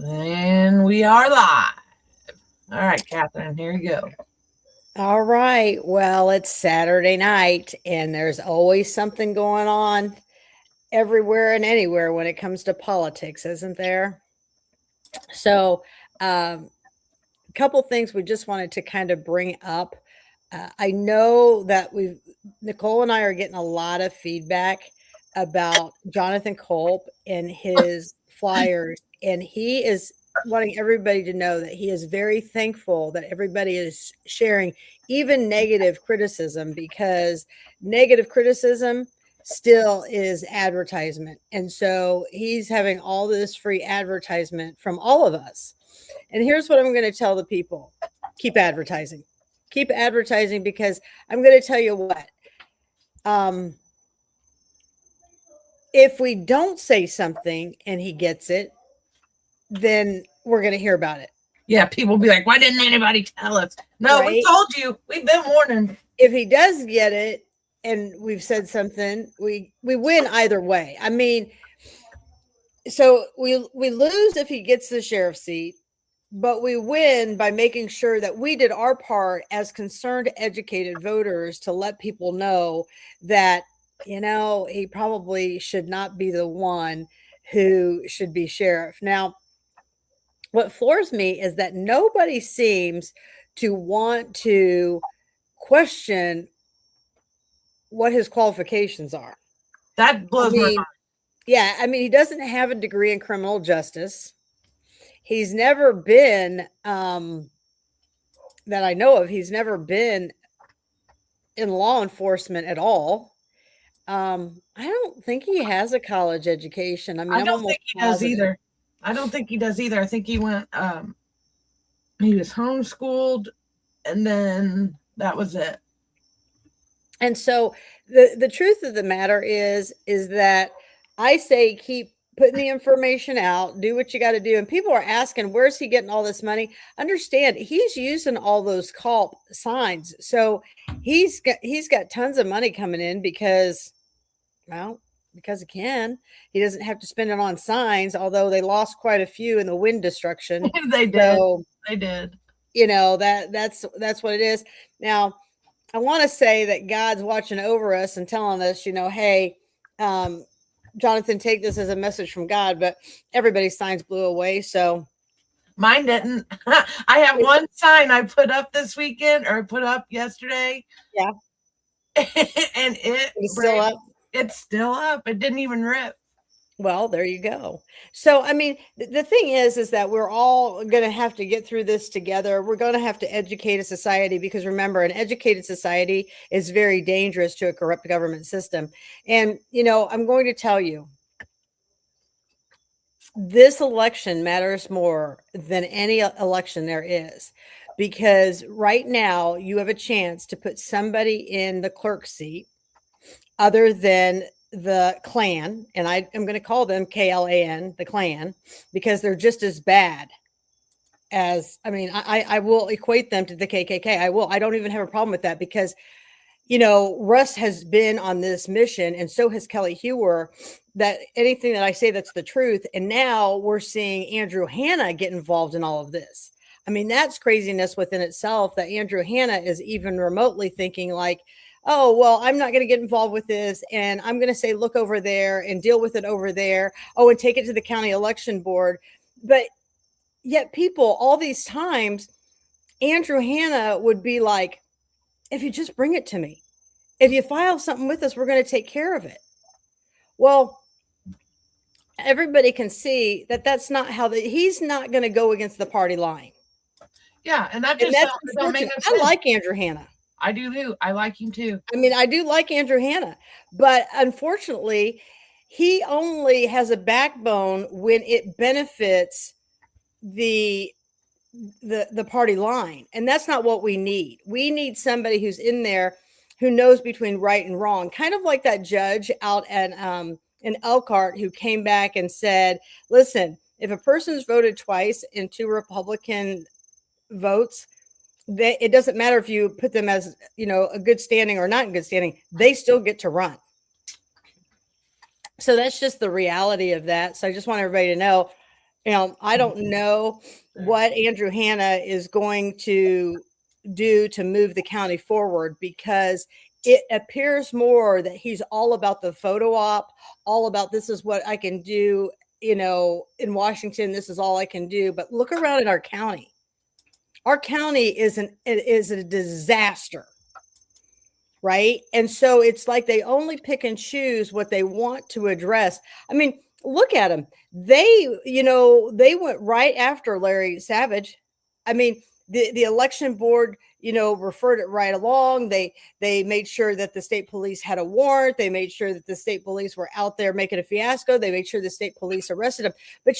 And we are live. All right, Catherine, here you go. All right. Well, it's Saturday night, and there's always something going on everywhere and anywhere when it comes to politics, isn't there? So, a couple things we just wanted to kind of bring up. I know that Nicole and I are getting a lot of feedback about Jonathan Culp and his flyers, and he is wanting everybody to know that he is very thankful that everybody is sharing even negative criticism, because negative criticism still is advertisement. And so he's having all this free advertisement from all of us. And here's what I'm going to tell the people: keep advertising. Keep advertising, because I'm going to tell you what. Um, if we don't say something and he gets it, then we're going to hear about it. Yeah, people be like, why didn't anybody tell us? No, we Right? told you. We've been warning. If he does get it and we've said something, we win either way. I mean, so we lose if he gets the sheriff's seat, but we win by making sure that we did our part as concerned, educated voters to let people know that, he probably should not be the one who should be sheriff. Now, what floors me is that nobody seems to want to question what his qualifications are. That I blows my mean, mind. yeah, I mean, he doesn't have a degree in criminal justice. He's never been, that I know of, he's never been in law enforcement at all. I don't think he has a college education. I mean, I I'm don't almost think he does positive. either. I don't think he does either. I think he went, he was homeschooled, and then that was it. And so the truth of the matter is that I say keep putting the information out, do what you got to do. And people are asking, where's he getting all this money? Understand, he's using all those call signs. So he's got tons of money coming in because, well, because he can. He doesn't have to spend it on signs, although they lost quite a few in the wind destruction. They did. So, They did. that's what it is. Now, I want to say that God's watching over us and telling us, hey, um, Jonathan, take this as a message from God, but everybody's signs blew away. So, Mine didn't. I have one sign I put up this weekend, or put up yesterday, yeah, and it's still up. it's still up. It didn't even rip. Well, there you go. So, I mean, the thing is that we're all going to have to get through this together. We're going to have to educate a society, because remember, an educated society is very dangerous to a corrupt government system. And, I'm going to tell you, this election matters more than any election there is, because right now you have a chance to put somebody in the clerk seat other than the Klan, and I am going to call them KLAN, the Klan, because they're just as bad as, I mean, I will equate them to the KKK. I will. I don't even have a problem with that, because Russ has been on this mission, and so has Kelly Hewer, that anything that I say, that's the truth. And now we're seeing Andrew Hanna get involved in all of this. I mean, that's craziness within itself, that Andrew Hanna is even remotely thinking like, oh, well, I'm not going to get involved with this. And I'm going to say, look over there and deal with it over there. Oh, and take it to the county election board. But yet people, all these times, Andrew Hanna would be like, if you just bring it to me, if you file something with us, we're going to take care of it. Well, everybody can see that that's not how he's not going to go against the party line. Yeah, and that And just that's don't make unfortunate. no sense. I like Andrew Hanna. I do too. I like him too. I mean, I do like Andrew Hanna, but unfortunately, he only has a backbone when it benefits the the party line, and that's not what we need. We need somebody who's in there who knows between right and wrong, kind of like that judge out at in Elkhart, who came back and said, listen, if a person's voted twice in two Republican votes, it doesn't matter if you put them as a good standing or not in good standing, they still get to run. So that's just the reality of that. So I just want everybody to know, I don't know what Andrew Hanna is going to do to move the county forward, because it appears more that he's all about the photo op, all about this is what I can do, in Washington, this is all I can do. But look around in our county. Our county is a disaster. Right. And so it's like they only pick and choose what they want to address. I mean, look at them. They went right after Larry Savage. I mean, the election board, referred it right along. They made sure that the state police had a warrant. They made sure that the state police were out there making a fiasco. They made sure the state police arrested him. But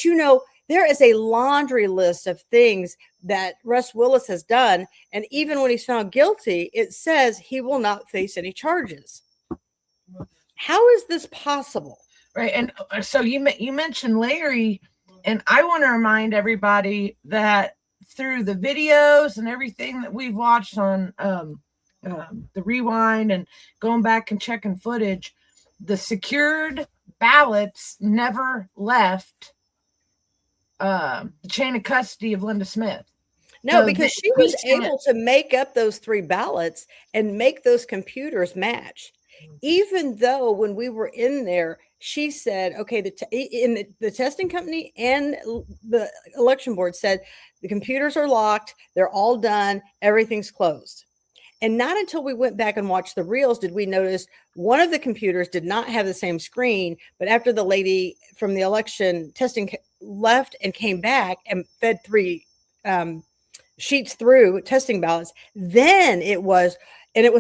there is a laundry list of things that Russ Willis has done. And even when he's found guilty, it says he will not face any charges. How is this possible? Right. And so you mentioned Larry, and I want to remind everybody that through the videos and everything that we've watched on the rewind and going back and checking footage, the secured ballots never left the chain of custody of Linda Smith. No, because she was able to make up those 3 ballots and make those computers match. Even though when we were in there, she said, okay, the testing company and the election board said the computers are locked, they're all done, everything's closed. And not until we went back and watched the reels did we notice one of the computers did not have the same screen. But after the lady from the election testing left and came back and fed 3 sheets through testing ballots, then it was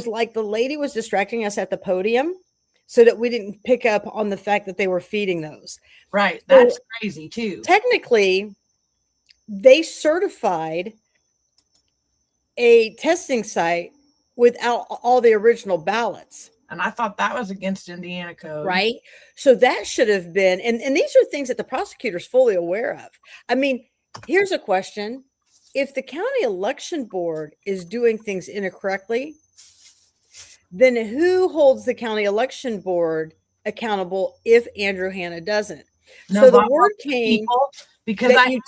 like the lady was distracting us at the podium so that we didn't pick up on the fact that they were feeding those. Right. That's crazy too. Technically, they certified a testing site without all the original ballots. And I thought that was against Indiana code. Right. So that should have been, and these are things that the prosecutor's fully aware of. I mean, here's a question. If the county election board is doing things incorrectly, then who holds the county election board accountable if Andrew Hanna doesn't? No, so the word came because that you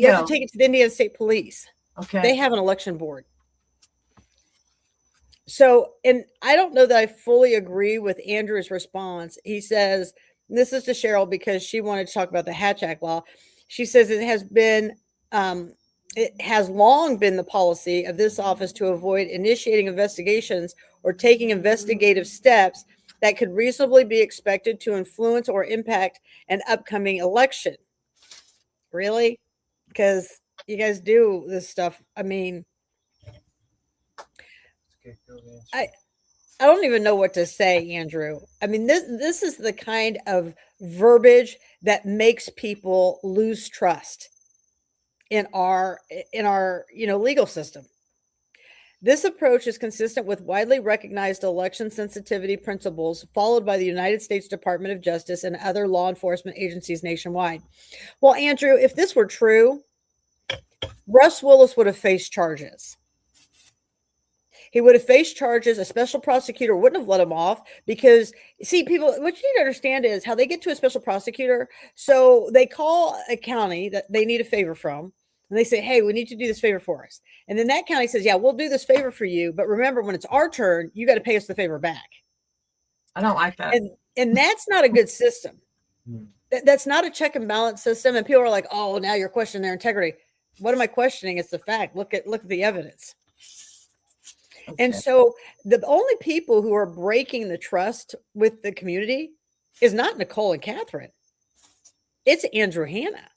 have to take it to the Indiana State Police. Okay. They have an election board. So, and I don't know that I fully agree with Andrew's response. He says, this is to Cheryl because she wanted to talk about the Hatch Act law. She says it has long been the policy of this office to avoid initiating investigations or taking investigative steps that could reasonably be expected to influence or impact an upcoming election. Really? Because you guys do this stuff. I mean, I don't even know what to say, Andrew. I mean, this is the kind of verbiage that makes people lose trust in our legal system. This approach is consistent with widely recognized election sensitivity principles followed by the United States Department of Justice and other law enforcement agencies nationwide. Well, Andrew, if this were true, Russ Willis would have faced charges. He would have faced charges. A special prosecutor wouldn't have let him off because, see, people, what you need to understand is how they get to a special prosecutor. So they call a county that they need a favor from, and they say, hey, we need you to do this favor for us. And then that county says, yeah, we'll do this favor for you. But remember, when it's our turn, you got to pay us the favor back. I don't like that. And that's not a good system. That's not a check and balance system. And people are like, oh, now you're questioning their integrity. What am I questioning? It's the fact. Look at the evidence. Okay. And so the only people who are breaking the trust with the community is not Nicole and Catherine. It's Andrew Hanna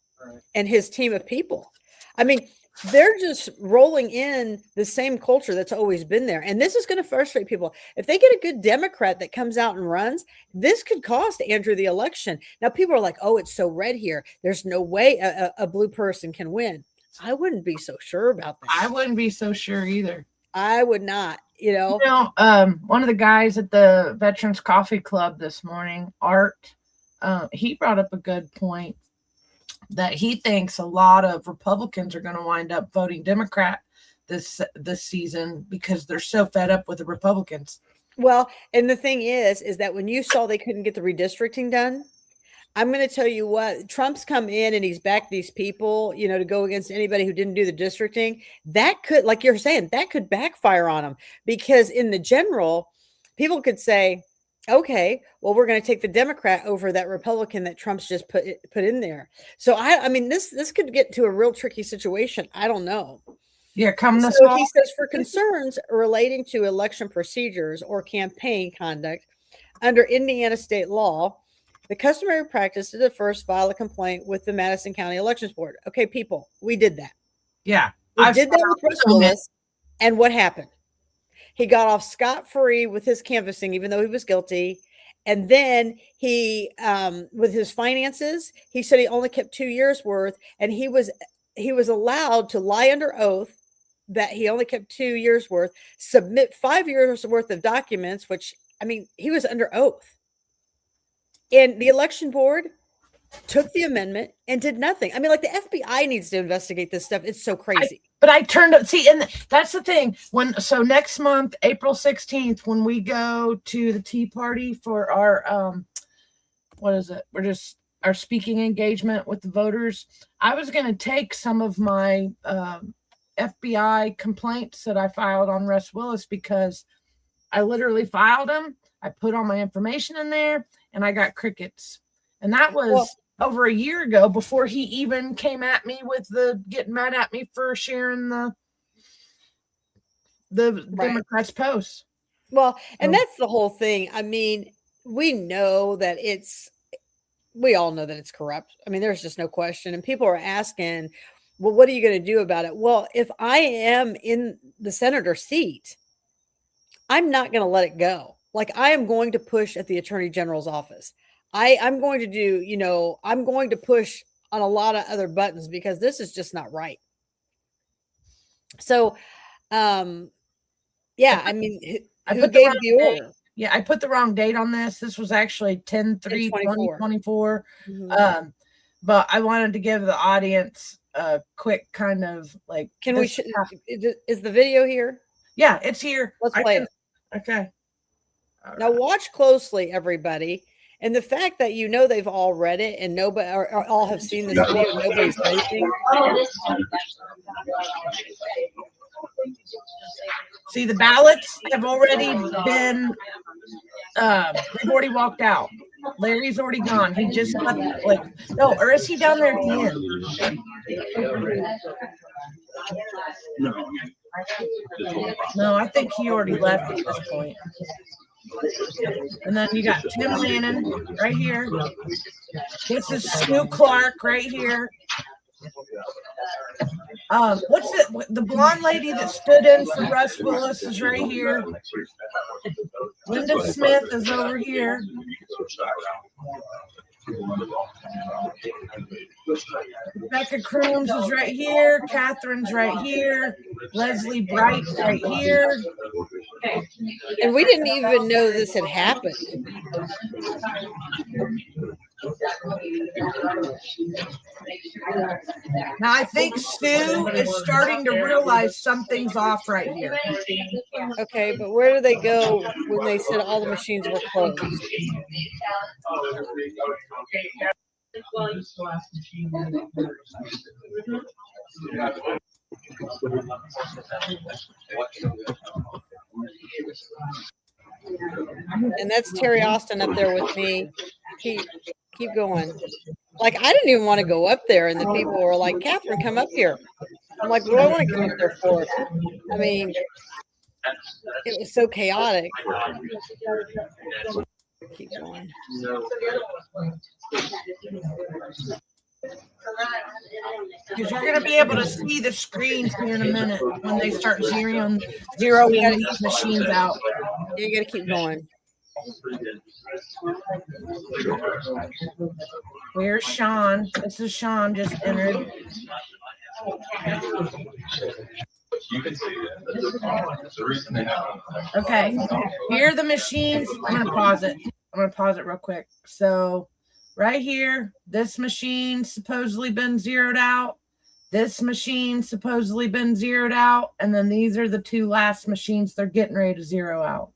and his team of people. I mean, they're just rolling in the same culture that's always been there. And this is going to frustrate people. If they get a good Democrat that comes out and runs, this could cost Andrew the election. Now, people are like, oh, it's so red here. There's no way a blue person can win. I wouldn't be so sure about that. I wouldn't be so sure either. I would not, one of the guys at the Veterans Coffee Club this morning, Art, he brought up a good point that he thinks a lot of Republicans are going to wind up voting Democrat this season because they're so fed up with the Republicans. Well, and the thing is that when you saw they couldn't get the redistricting done, I'm going to tell you what, Trump's come in and he's backed these people, you know, to go against anybody who didn't do the districting. That could, like you're saying, that could backfire on them, because in the general, people could say, okay, well, we're going to take the Democrat over that Republican that Trump's just put in there. So I mean, this could get to a real tricky situation. I don't know. Yeah, come this So fall. he says, for concerns relating to election procedures or campaign conduct under Indiana state law, the customary practice is to first file a complaint with the Madison County Elections Board. Okay, people, we did that. Yeah. We did that with Russ Willis. And what happened? He got off scot-free with his canvassing, even though he was guilty. And then he, with his finances, he said he only kept 2 years worth, and he was allowed to lie under oath that he only kept 2 years worth, submit 5 years worth of documents, which, I mean, he was under oath. And the election board took the amendment and did nothing. I mean, like, the FBI needs to investigate this stuff. It's so crazy. But I turned up, see, and that's the thing. So next month, April 16th, when we go to the Tea Party for our, what is it? We're just our speaking engagement with the voters. I was going to take some of my FBI complaints that I filed on Russ Willis, because I literally filed them. I put all my information in there, and I got crickets. And that was over a year ago, before he even came at me with getting mad at me for sharing the right. Democrats' posts. Well, and that's the whole thing. I mean, we know that we all know that it's corrupt. I mean, there's just no question. And people are asking, well, what are you going to do about it? Well, if I am in the senator seat, I'm not going to let it go. Like, I am going to push at the attorney general's office. I'm going to do, you know, I'm going to push on a lot of other buttons, because this is just not right. So, yeah, I mean, who gave the order? Yeah, I put the wrong date on this. This was actually 10/3/2024. Mm-hmm. But I wanted to give the audience a quick kind of like. Can we? Is the video here? Yeah, it's here. Let's play it. Okay. Now watch closely, everybody. And the fact that, you know, they've all read it and nobody or all have seen this video, nobody's anything. See, the ballots have already been, they've already walked out. Larry's already gone. He just left, no, or is he down there at the end? No, I think he already left at this point. And then you got Tim Lannon right here. This is Clerk right here. What's it? The blonde lady that stood in for Russ Willis is right here. Linda Smith is over here. Rebecca Crooms is right here. Catherine's right here. Leslie Bright right here. And we didn't even know this had happened. Now I think Sue is starting to realize something's off right here. Okay, but where do they go when they said all the machines were closed? And that's Terry Austin up there with me. Keep going. Like, I didn't even want to go up there, and the people were like, Catherine, come up here. I'm like, what do I want to come up there for? I mean, it was so chaotic. Keep going. Because you're going to be able to see the screens here in a minute when they start zeroing these machines out. You got to keep going. Where's Sean? This is Sean just entered. Okay, here are the machines. I'm going to pause it. I'm going to pause it real quick. So right here, this machine supposedly been zeroed out. This machine supposedly been zeroed out. And then these are the two last machines they're getting ready to zero out.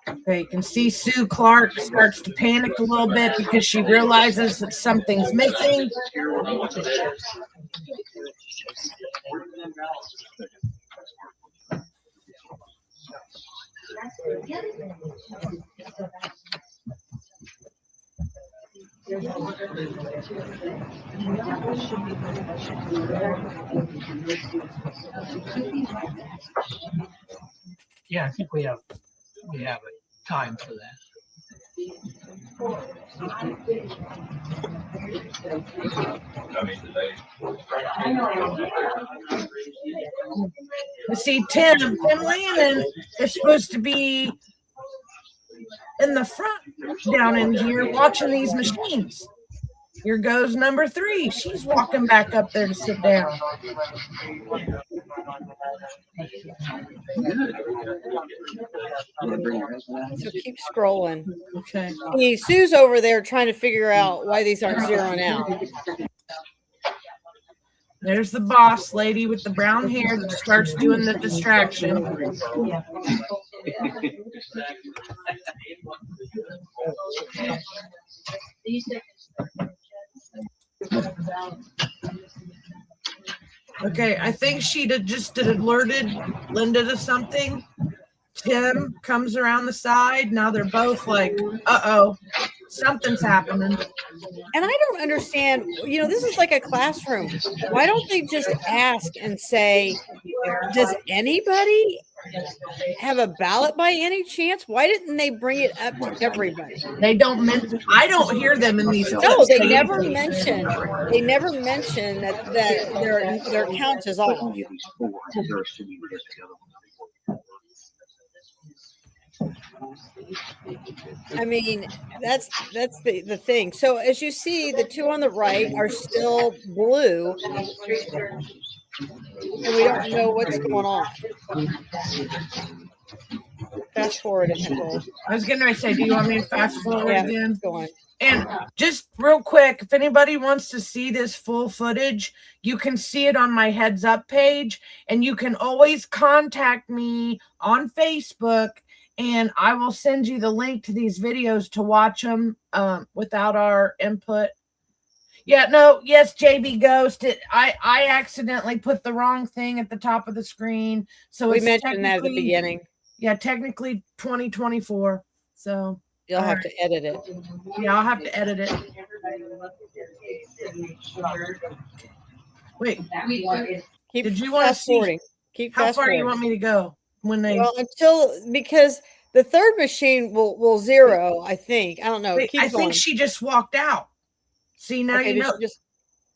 Okay, you can see Sue Clark starts to panic a little bit because she realizes that something's missing. Yeah, I think we have a time for that. You see Tim Lannon is supposed to be in the front down in here watching these machines. Here goes number 3. She's walking back up there to sit down. So keep scrolling. Okay. See, Sue's over there trying to figure out why these aren't zeroing out. There's the boss lady with the brown hair that starts doing the distraction. Okay, I think she just alerted Linda to something. Tim comes around the side. Now they're both like, uh-oh, something's happening. And I don't understand, you know, this is like a classroom. Why don't they just ask and say, does anybody have a ballot by any chance? Why didn't they bring it up to everybody? They don't mention, I don't hear them in these No, clips. they never mention that their count is off. I mean, that's the thing. So as you see, the 2 on the right are still blue, and we don't know what's going on. Fast forward it, Nicole. I was going to say, do you want me to fast forward again? Go on. And just real quick, if anybody wants to see this full footage, you can see it on my heads up page, and you can always contact me on Facebook, and I will send you the link to these videos to watch them without our input. Yeah, no, yes, JB Ghost. I accidentally put the wrong thing at the top of the screen. So we mentioned that at the beginning. Yeah, technically 2024. So you'll have to edit it. Yeah, I'll have to edit it. Wait. Did you want to see how far you want me to go when they? Well, because the third machine will zero. I think. I don't know. Wait, I think she just walked out. See, now you know.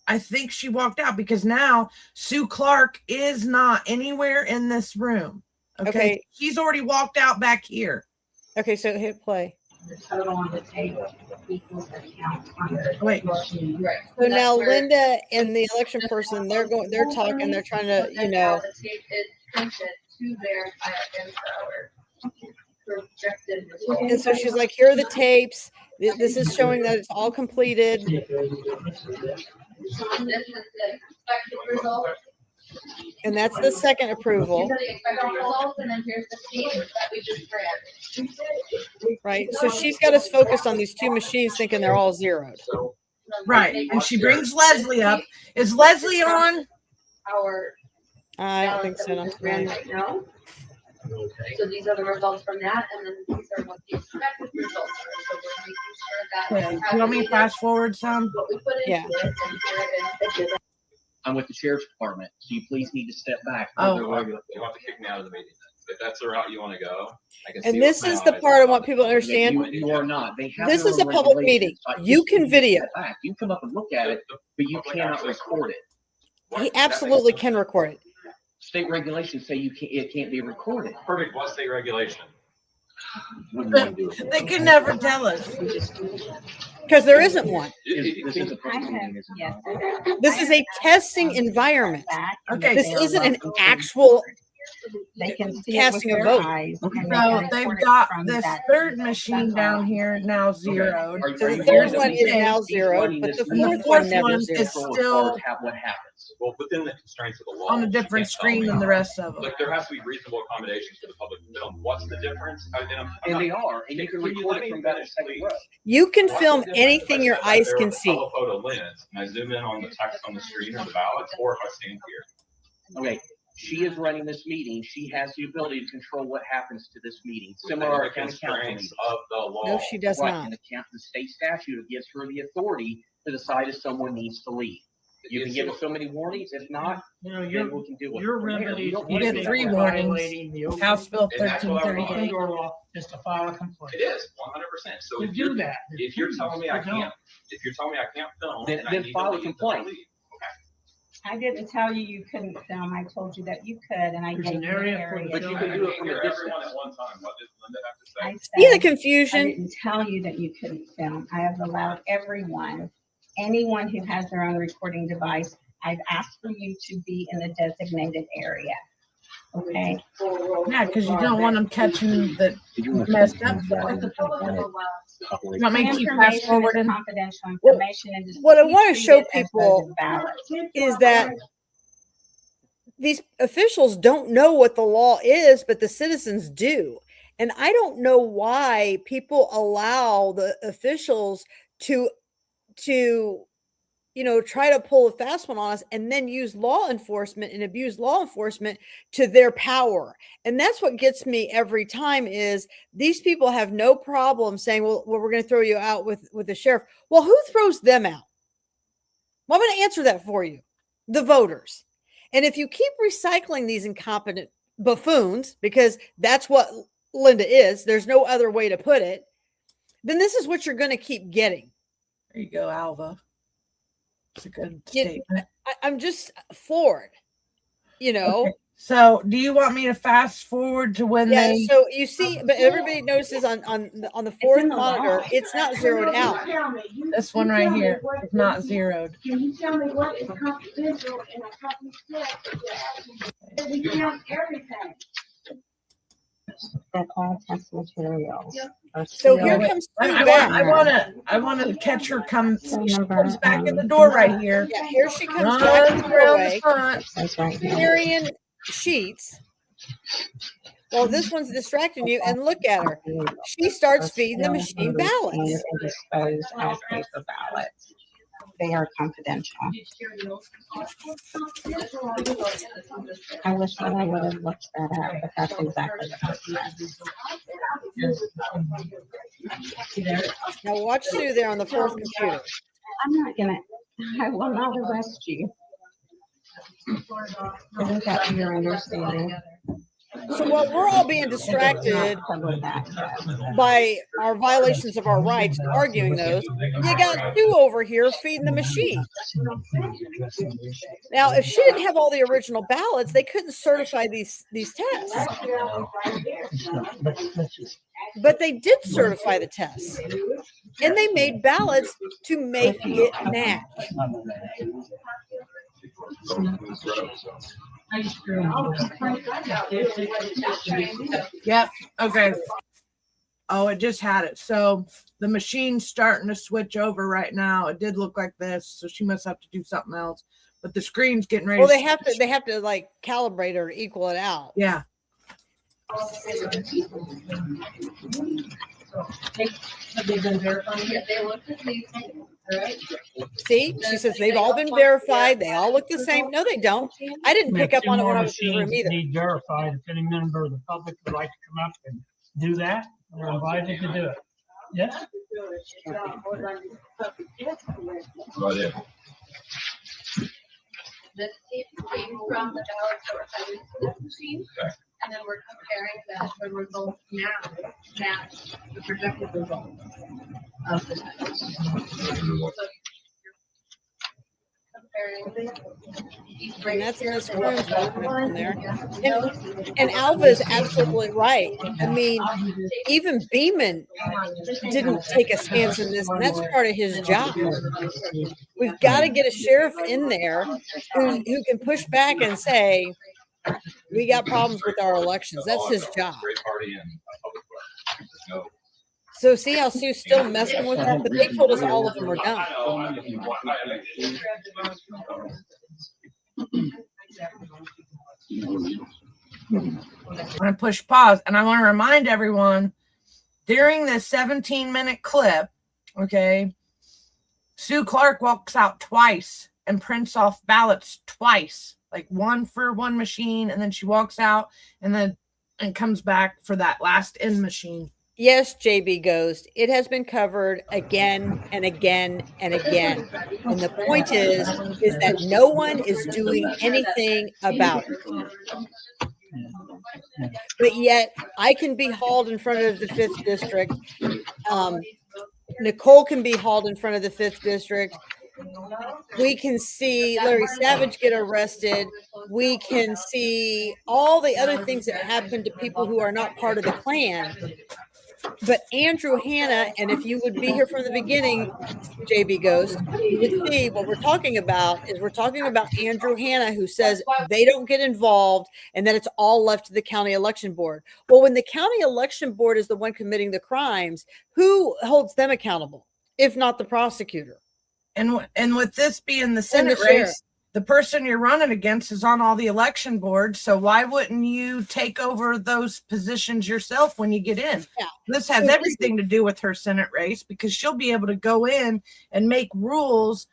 I think she walked out because now Sue Clark is not anywhere in this room. Okay. She's already walked out back here. Okay, so hit play. Wait. So now Linda and the election person, they're talking, they're trying to, you know. And so she's like, here are the tapes. This is showing that it's all completed. And that's the second approval. Right. So she's got us focused on these 2 machines thinking they're all zeroed. Right. And she brings Leslie up. Is Leslie on? I don't think so. Not right now. So these are the results from that, and then these are what the expected results are. So we're making sure that. You want me to fast forward some? Yeah. I'm with the sheriff's department, so you please need to step back. Oh. You want to kick me out of the meeting then. If that's the route you want to go, I can. And this is the part I want people to understand. You are not. This is a public meeting. You can video. You can come up and look at it, but you cannot record it. He absolutely can record it. State regulations say it can't be recorded. Perfect. What state regulation? They can never tell us. Because there isn't one. This This is a testing environment. Okay. This isn't an actual casting a vote. So they've got this third machine down here now zeroed. So the third one is now zeroed, but the fourth one never is zeroed. still what happens. well, within the constraints of the law. on a you different can't tell screen me. than the rest of them. Like, there has to be reasonable accommodations for the public to film. What's the difference? And they are, and you can record it from that second row. You can What's film the difference if anything I your sit back eyes there can with a see. telephoto lens and I zoom in on the text on the screen or the ballots, or if I stand here? Okay, she is running this meeting. She has the ability to control what happens to this meeting, Within similar to the our county council meeting. constraints of the law. No, she does Right, not. and the state statute gives her the authority to decide if someone needs to leave. You can give us so many warnings. If not, You know, then your, we can do it. your from there. We remedy. don't You wanna get do 3 that. warnings. Violating the open House Bill And that's what I 1338. door law is to file a complaint. It is 100%. So To if do you're, that. if you're telling me I You don't. can't, if you're telling me I can't film, Then- and I then need to file a leave, then I'll complaint. leave. I didn't tell you couldn't film. I told you that you could, and I There's gave an you the area for area. But you I can do it can't from hear a everyone distance. at one time. What does Linda have to say? I See the said, I confusion? didn't tell you that you couldn't film. I have allowed anyone who has their own recording device, I've asked for you to be in the designated area. Okay? Yeah, because you don't want them catching the messed up stuff. But the public is allowed. You want me to keep fast Information is forwarding? confidential Well, information and just what I please wanna treat show it as people voted ballots. Is that these officials don't know what the law is, but the citizens do. And I don't know why people allow the officials to try to pull a fast one on us and then use law enforcement and abuse law enforcement to their power. And that's what gets me every time is these people have no problem saying, well we're going to throw you out with the sheriff. Well, who throws them out? Well, I'm going to answer that for you. The voters. And if you keep recycling these incompetent buffoons, because that's what Linda is, there's no other way to put it, then this is what you're going to keep getting. There you go, Alva. It's a good You- statement. I'm just floored, Okay. So, do you want me to fast forward to when Yeah, they? so you see, but everybody notices on the fourth in the law. monitor, it's not zeroed out. This one right here is not zeroed. Can you tell me what is confidential in a company check? We count everything. That all test materials. are So sealed. here comes Sue I back. want to catch her come. Phone She number, comes back in the door right here. Yeah, here she comes back in Runs the around the doorway, front. Says right here. carrying sheets. Well, this one's distracting you, and look at her. She starts feeding the machine ballots. And dispose as paper ballots. They are confidential. I wish that I would have looked that up, but that's exactly what. Now watch Sue there on the fourth computer. I'm not gonna, I will not arrest you. Isn't that your understanding? So while we're all being distracted Public access. by our violations of our rights, arguing those, you got Sue over here feeding the machine. Now, if she didn't have all the original ballots, they couldn't certify these tests. But they did certify the tests. And they made ballots to make it match. Yep. Okay. Oh, it just had it. So the machine's starting to switch over right now. It did look like this, so she must have to do something else. But the screen's getting ready. Well, to they have to like calibrate or equal it out. Yeah. Have they been verifying? Yeah, they look the same, right? See, she says they've all been verified. They all look the same. No, they don't. I didn't pick up on it when I was in the room either. Need verified. If any member of the public would like to come up and do that, they're invited to do it. Yes? Right there. This came from the ballot source machine, Okay. and then we're comparing the results now match the projected results of the test. So comparing these And that's rates Miss here. Crooms looking up in there. And Alva is absolutely right. I mean, even Beeman didn't take a stance in this, and that's part of his job. We've got to get a sheriff in there who can push back and say, we got problems with our elections. That's his job. Great party and public works. No. So see how Sue's still messing with them, but they told us all of them were done. I'm going to push pause, and I want to remind everyone during this 17-minute clip, okay, Sue Clark walks out twice and prints off ballots twice, like one for one machine, and then she walks out and comes back for that last end machine. Yes, JB Ghost, it has been covered again and again and again. And the point is that no one is doing anything about it. But yet I can be hauled in front of the 5th district. Nicole can be hauled in front of the 5th district. We can see Larry Savage get arrested. We can see all the other things that happen to people who are not part of the Klan. But Andrew Hanna, and if you would be here from the beginning, JB Ghost, you would see what we're talking about is we're talking about Andrew Hanna, who says they don't get involved and that it's all left to the county election board. Well, when the county election board is the one committing the crimes, who holds them accountable, if not the prosecutor? And with this being the Senate race, the person you're running against is on all the election boards. So why wouldn't you take over those positions yourself when you get in? Yeah. This has everything to do with her Senate race, because she'll be able to go in and make rules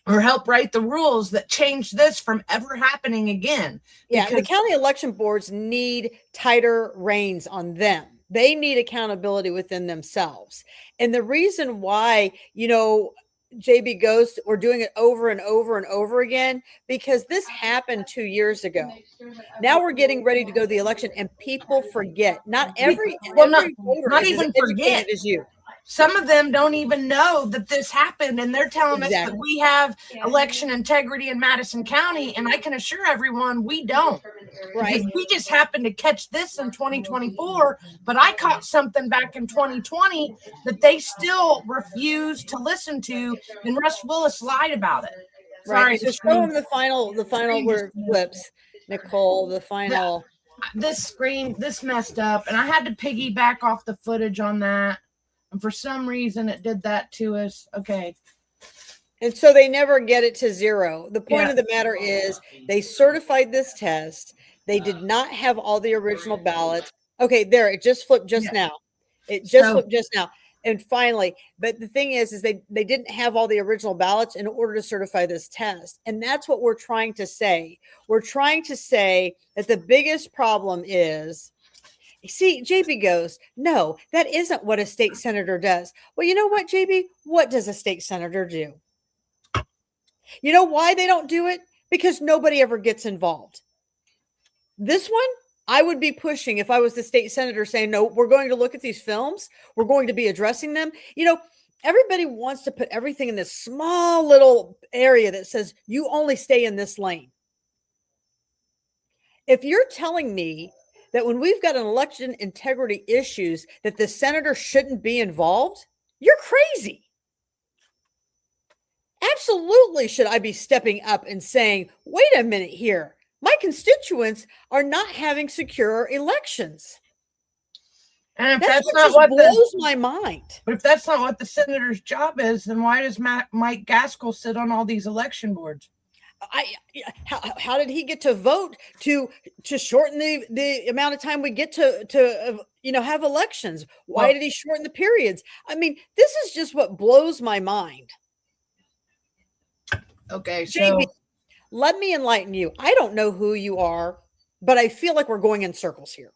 or help write the rules that change this from ever happening again. Yeah, the county election boards need tighter reins on them. They need accountability within themselves. And the reason why, JB Ghost, we're doing it over and over and over again, because this happened 2 years ago. Now we're getting ready to go to the election, and people forget. Not every voter not is even as forget educated as you. Some of them don't even know that this happened, and they're telling us that we have election integrity in Madison County, and I can assure everyone we don't. Right. Because we just happened to catch this in 2024, but I caught something back in 2020 that they still refuse to listen to, and Russ Willis lied about it. Right. So show them the final word flips, Nicole, the final. This messed up, and I had to piggyback off the footage on that. And for some reason, it did that to us. Okay. And so they never get it to 0. The point of the matter is they certified this test. They did not have all the original ballots. Okay, there, it just flipped just now. It just flipped just now. And finally, but the thing is they didn't have all the original ballots in order to certify this test. And that's what we're trying to say. We're trying to say that the biggest problem is, see, JB goes, no, that isn't what a state senator does. Well, you know what, JB? What does a state senator do? You know why they don't do it? Because nobody ever gets involved. This one, I would be pushing if I was the state senator, saying, no, we're going to look at these films. We're going to be addressing them. Everybody wants to put everything in this small little area that says you only stay in this lane. If you're telling me that when we've got an election integrity issues that the senator shouldn't be involved, you're crazy. Absolutely should I be stepping up and saying, wait a minute here. My constituents are not having secure elections. And if that's not what blows my mind. But if that's not what the senator's job is, then why does Mike Gaskell sit on all these election boards? How did he get to vote to shorten the amount of time we get to have elections? Why did he shorten the periods? I mean, this is just what blows my mind. Okay, so JB, let me enlighten you. I don't know who you are, but I feel like we're going in circles here.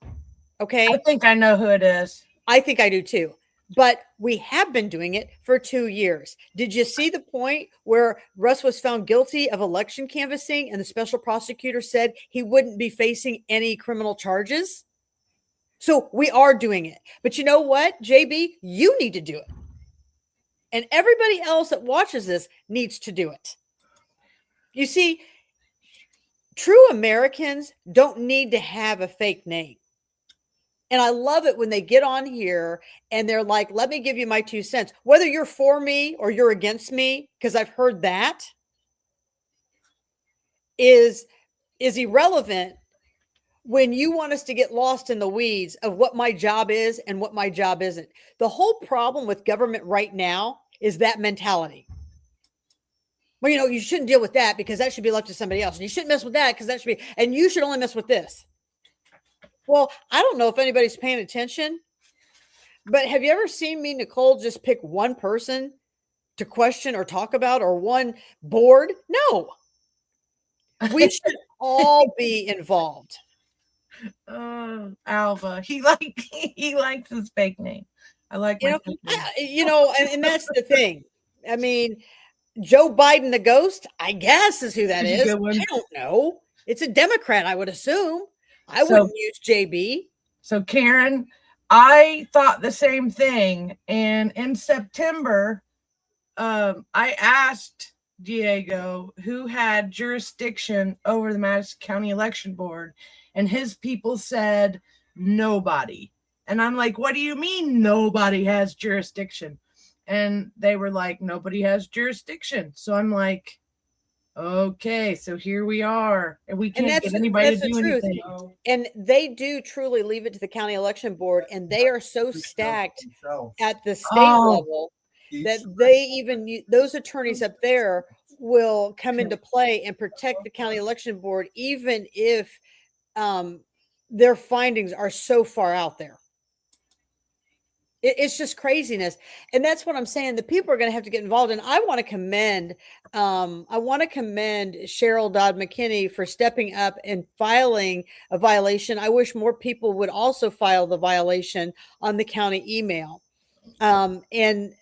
Okay, I think I know who it is. I think I do too. But we have been doing it for 2 years. Did you see the point where Russ was found guilty of election canvassing and the special prosecutor said he wouldn't be facing any criminal charges? So we are doing it. But you know what, JB? You need to do it. And everybody else that watches this needs to do it. You see, true Americans don't need to have a fake name. And I love it when they get on here and they're like, let me give you my 2 cents. Whether you're for me or you're against me, because I've heard that, is irrelevant when you want us to get lost in the weeds of what my job is and what my job isn't. The whole problem with government right now is that mentality. Well, you shouldn't deal with that because that should be left to somebody else. And you shouldn't mess with that because that should be, and you should only mess with this. Well, I don't know if anybody's paying attention, but have you ever seen me, Nicole, just pick one person to question or talk about or one board? No. We should all be involved. Alva. He likes his fake name. I like my fake name. And that's the thing. I mean, Joe Biden, the ghost, I guess is who that He's a is. good one. I don't know. It's a Democrat, I would assume. I So- wouldn't use JB. So Karen, I thought the same thing. And in September, I asked Diego who had jurisdiction over the Madison County Election Board, and his people said nobody. And I'm like, what do you mean nobody has jurisdiction? And they were like, nobody has jurisdiction. So I'm like, okay, so here we are, and we can't get anybody to do anything. And they do truly leave it to the county election board, and they are so stacked at the state level that they even those attorneys up there will come into play and protect the county election board, even if their findings are so far out there. It's just craziness. And that's what I'm saying. The people are going to have to get involved. And I want to commend Cheryl Dodd McKinney for stepping up and filing a violation. I wish more people would also file the violation on the county email. And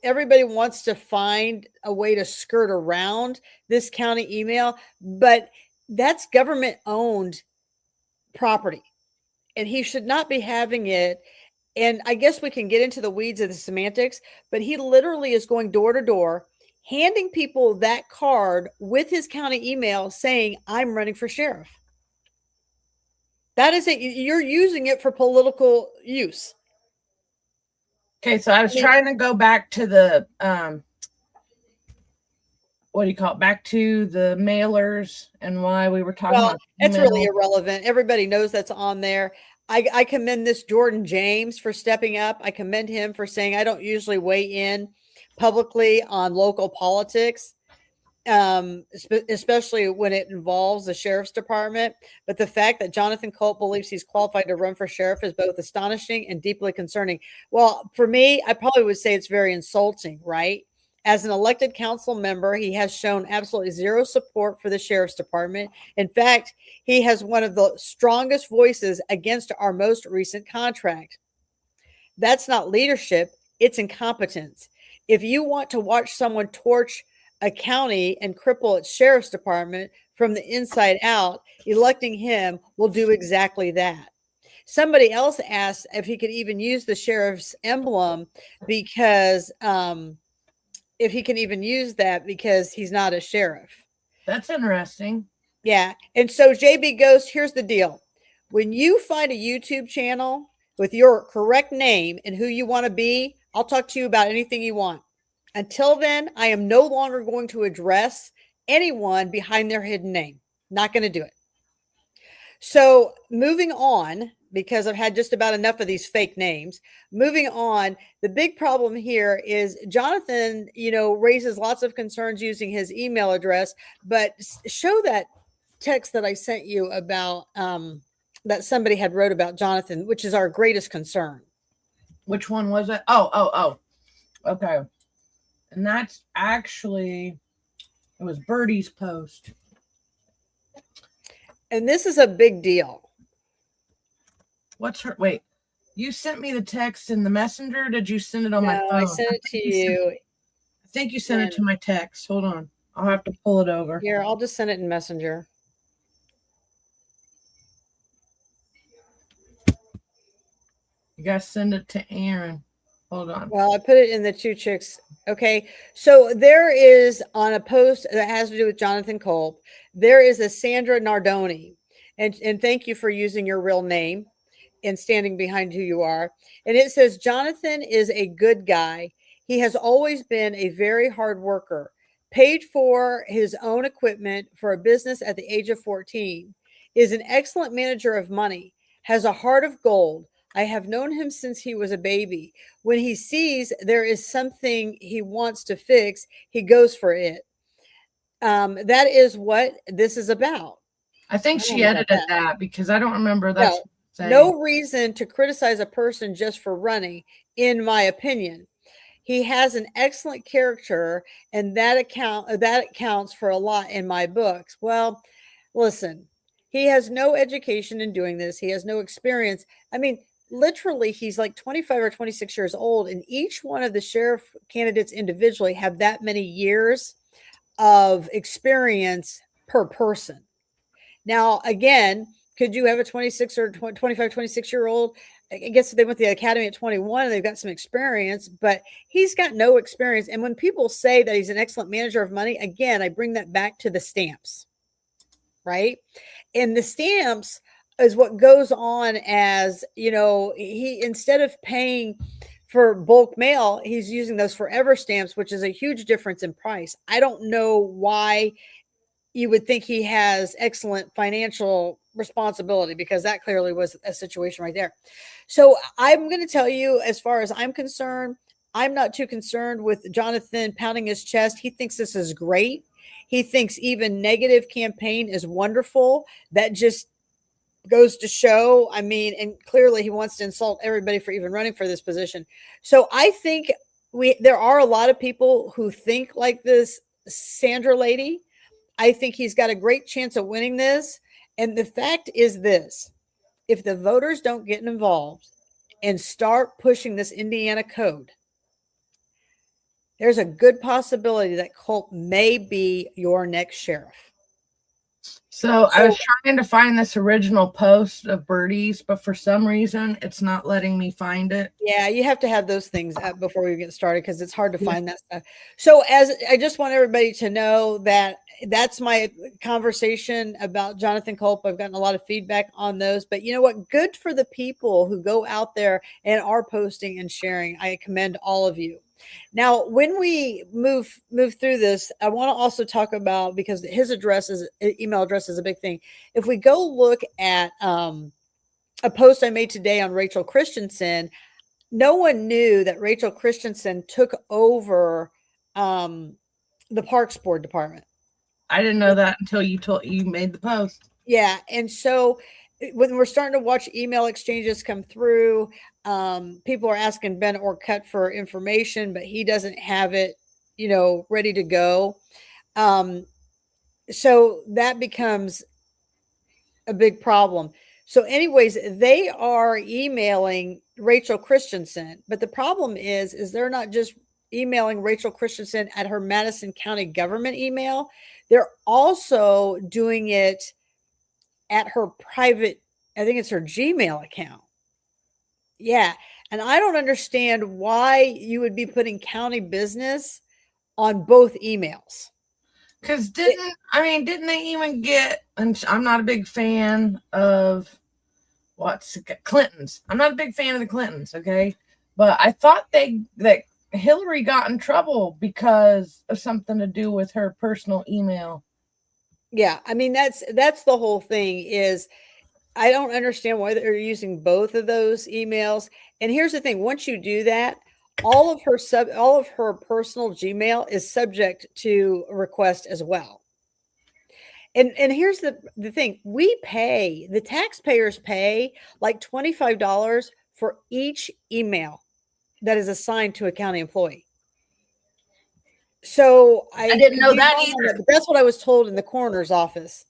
everybody wants to find a way to skirt around this county email, but that's government owned property and he should not be having it. And I guess we can get into the weeds of the semantics, but he literally is going door to door, handing people that card with his county email saying, I'm running for sheriff. That is it. You're using it for political use. Okay, so I was trying to go back to the what do you call it? Back to the mailers and why we were talking about. That's really irrelevant. Everybody knows that's on there. I commend this Jordan James for stepping up. I commend him for saying I don't usually weigh in publicly on local politics, especially when it involves the sheriff's department. But the fact that Jonathan Colt believes he's qualified to run for sheriff is both astonishing and deeply concerning. Well, for me, I probably would say it's very insulting, right? As an elected council member, he has shown absolutely zero support for the sheriff's department. In fact, he has one of the strongest voices against our most recent contract. That's not leadership, it's incompetence. If you want to watch someone torch a county and cripple its sheriff's department from the inside out, electing him will do exactly that. Somebody else asked if he could even use the sheriff's emblem because if he can even use that because he's not a sheriff. That's interesting. Yeah. And so JB Ghost, here's the deal. When you find a YouTube channel with your correct name and who you want to be, I'll talk to you about anything you want. Until then, I am no longer going to address anyone behind their hidden name. Not going to do it. So moving on, because I've had just about enough of these fake names. Moving on, the big problem here is Jonathan, raises lots of concerns using his email address, but show that text that I sent you about that somebody had wrote about Jonathan, which is our greatest concern. Which one was it? Oh. Okay. And that's actually, it was Birdie's post. And this is a big deal. What's her? Wait, you sent me the text in the messenger? Or did you send it on my phone? I sent it to you. I think you sent it to my text. Hold on. I'll have to pull it over. Here, I'll just send it in Messenger. You guys send it to Aaron. Hold on. Well, I put it in the two chicks. Okay. So there is on a post that has to do with Jonathan Culp. There is a Sandra Nardoni. And thank you for using your real name and standing behind who you are. And it says, Jonathan is a good guy. He has always been a very hard worker, paid for his own equipment for a business at the age of 14, is an excellent manager of money, has a heart of gold, I have known him since he was a baby. When he sees there is something he wants to fix, he goes for it. That is what this is about. I think I don't she know about edited that because I don't remember that's No, saying. no reason to criticize a person just for running, in my opinion. He has an excellent character, and that accounts for a lot in my books. Well, listen, he has no education in doing this. He has no experience. I mean, literally, he's like 25 or 26 years old, and each one of the sheriff candidates individually have that many years of experience per person. Now, again, could you have a 26 or 25, 26 year old? I guess they went to the academy at 21 and they've got some experience, but he's got no experience. And when people say that he's an excellent manager of money, again, I bring that back to the stamps, right? And the stamps is what goes on as, he, instead of paying for bulk mail, he's using those forever stamps, which is a huge difference in price. I don't know why you would think he has excellent financial responsibility, because that clearly was a situation right there. So I'm going to tell you, as far as I'm concerned, I'm not too concerned with Jonathan pounding his chest. He thinks this is great. He thinks even negative campaign is wonderful. That just goes to show, I mean, and clearly he wants to insult everybody for even running for this position. So I think there are a lot of people who think like this Sandra lady. I think he's got a great chance of winning this. And the fact is this: if the voters don't get involved and start pushing this Indiana code, there's a good possibility that Culp may be your next sheriff. So I was trying to find this original post of Birdie's, but for some reason it's not letting me find it. Yeah, you have to have those things up before we get started, because it's hard to find that stuff. So as I just want everybody to know that that's my conversation about Jonathan Culp. I've gotten a lot of feedback on those, but you know what? Good for the people who go out there and are posting and sharing. I commend all of you. Now, when we move through this, I want to also talk about, because his email address is a big thing. If we go look at a post I made today on Rachel Christensen, no one knew that Rachel Christensen took over the Parks Board department. I didn't know that until you made the post. Yeah, and so when we're starting to watch email exchanges come through, people are asking Ben Orcutt for information, but he doesn't have it, ready to go. So that becomes a big problem. So anyways, they are emailing Rachel Christensen, but the problem is they're not just emailing Rachel Christensen at her Madison County government email. They're also doing it at her private, I think it's her Gmail account. Yeah. And I don't understand why you would be putting county business on both emails. Because didn't they even get, and I'm not a big fan of Clintons. I'm not a big fan of the Clintons, okay? But I thought that Hillary got in trouble because of something to do with her personal email. Yeah, I mean, that's the whole thing. Is I don't understand why they're using both of those emails. And here's the thing: once you do that, all of her personal Gmail is subject to a request as well. And here's the thing: the taxpayers pay like $25 for each email that is assigned to a county employee. So I didn't know that either. But that's what I was told in the coroner's office.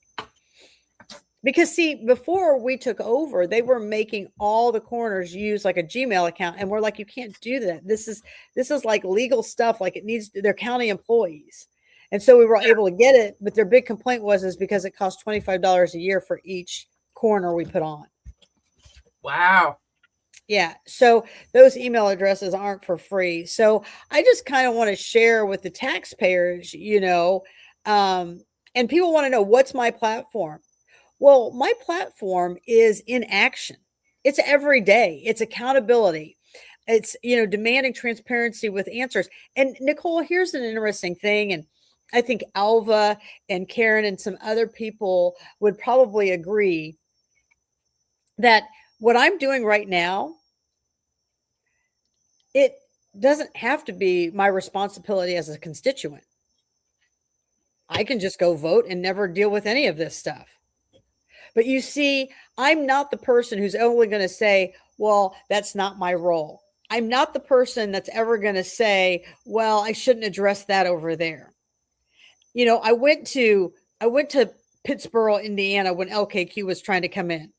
Because see, before we took over, they were making all the coroners use like a Gmail account, and we're like, you can't do that. This is like legal stuff. Like they're county employees, and so we were able to get it. But their big complaint was because it cost $25 a year for each coroner we put on. Wow. Yeah. So those email addresses aren't for free. So I just kind of want to share with the taxpayers, and people want to know, what's my platform? Well, my platform is in action. It's every day. It's accountability. It's, demanding transparency with answers. And Nicole, here's an interesting thing. And I think Alva and Karen and some other people would probably agree that what I'm doing right now, it doesn't have to be my responsibility as a constituent. I can just go vote and never deal with any of this stuff. But you see, I'm not the person who's only going to say, well, that's not my role. I'm not the person that's ever going to say, well, I shouldn't address that over there. You know, I went to Pittsburgh, Indiana when LKQ was trying to come in.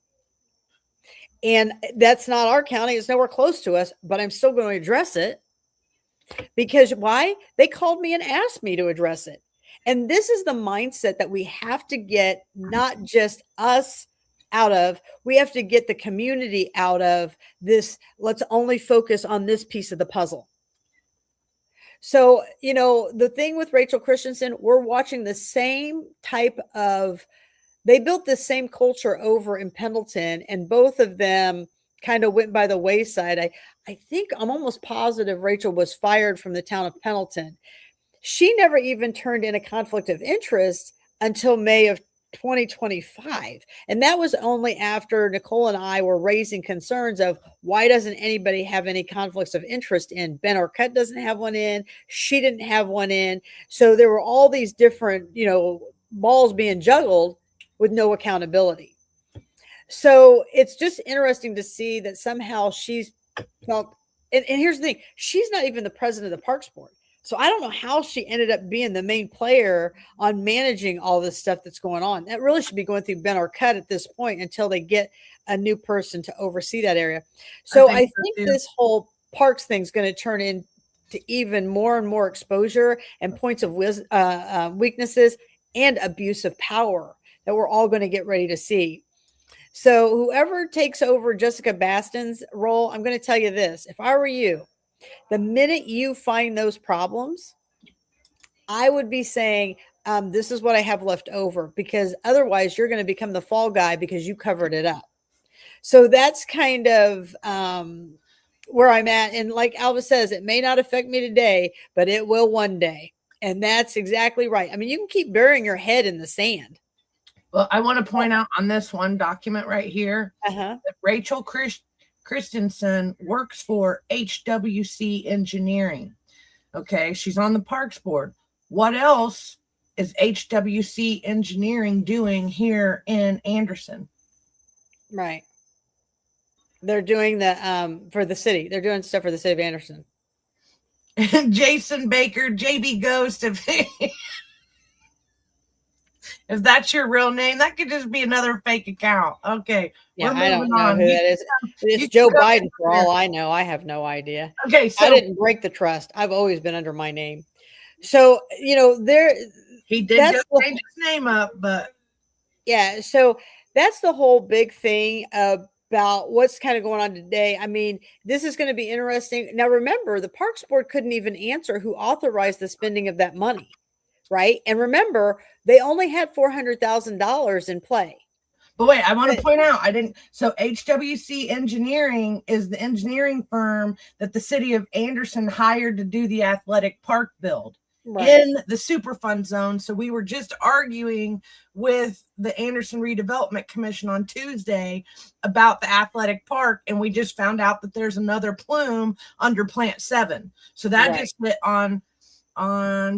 And that's not our county. It's nowhere close to us, but I'm still going to address it. Because why? They called me and asked me to address it. And this is the mindset that we have to get, not just us out of, we have to get the community out of this. Let's only focus on this piece of the puzzle. So, you know, the thing with Rachel Christensen, we're watching the same type of, they built the same culture over in Pendleton, and both of them kind of went by the wayside. I think I'm almost positive Rachel was fired from the town of Pendleton. She never even turned in a conflict of interest until May of 2025. And that was only after Nicole and I were raising concerns of why doesn't anybody have any conflicts of interest in? Ben Arquette doesn't have one in. She didn't have one in. So there were all these different, you know, balls being juggled with no accountability. So it's just interesting to see that somehow she's felt, and here's the thing, she's not even the president of the Parks Board. So I don't know how she ended up being the main player on managing all this stuff that's going on. That really should be going through Ben Arquette at this point until they get a new person to oversee that area. So I think this whole parks thing is going to turn into even more and more exposure and points of weaknesses and abuse of power that we're all going to get ready to see. So whoever takes over Jessica Baston's role, I'm going to tell you this. If I were you, the minute you find those problems, I would be saying, this is what I have left over, because otherwise you're going to become the fall guy because you covered it up. So that's kind of where I'm at. And like Alva says, it may not affect me today, but it will one day. And that's exactly right. I mean, you can keep burying your head in the sand. Well, I want to point out on this one document right here that Rachel Christensen works for HWC Engineering. Okay, she's on the Parks Board. What else is HWC Engineering doing here in Anderson? Right. They're doing the for the city. They're doing stuff for the city of Anderson. Jason Baker, JB Ghost. If that's your real name, that could just be another fake account. Okay. Yeah, I don't know who that is. It's Joe Biden for all I know. I have no idea. Okay, so I didn't break the trust. I've always been under my name. So, you know, he did just change his name up, but yeah, so that's the whole big thing about what's kind of going on today. I mean, this is going to be interesting. Now, remember, the Parks Board couldn't even answer who authorized the spending of that money. Right. And remember, they only had $400,000 in play. But wait, I want to point out, so HWC Engineering is the engineering firm that the city of Anderson hired to do the athletic park build in the Superfund zone. So we were just arguing with the Anderson Redevelopment Commission on Tuesday about the athletic park. And we just found out that there's another plume under Plant 7. So that just lit on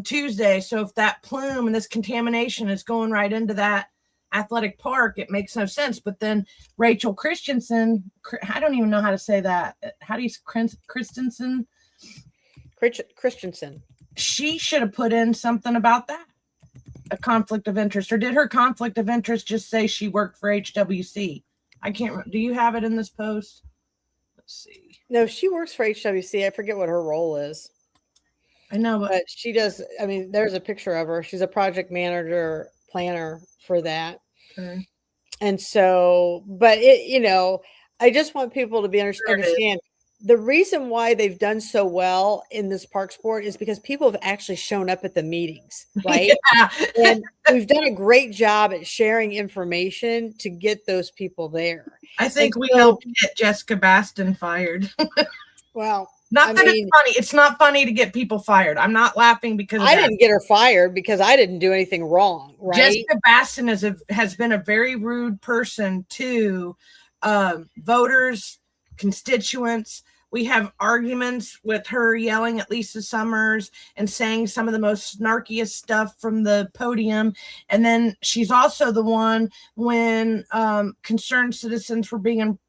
Tuesday. So if that plume and this contamination is going right into that athletic park, it makes no sense. But then Rachel Christensen, I don't even know how to say that. How do you Christensen? Christensen. She should have put in something about that, a conflict of interest. Or did her conflict of interest just say she worked for HWC? I can't remember. Do you have it in this post? Let's see. No, she works for HWC. I forget what her role is. I know, but she does. I mean, there's a picture of her. She's a project manager, planner for that. Okay. And so, but it, you know, I just want people to be understand the reason why they've done so well in this Parks Board is because people have actually shown up at the meetings, right? And we've done a great job at sharing information to get those people there. I think we helped get Jessica Baston fired. Well, Not that it's funny. It's not funny to get people fired. I'm not laughing because I didn't get her fired because I didn't do anything wrong. Right? Jessica Baston has been a very rude person to voters, constituents. We have arguments with her yelling at Lisa Summers and saying some of the most snarkiest stuff from the podium. And then she's also the one when concerned citizens were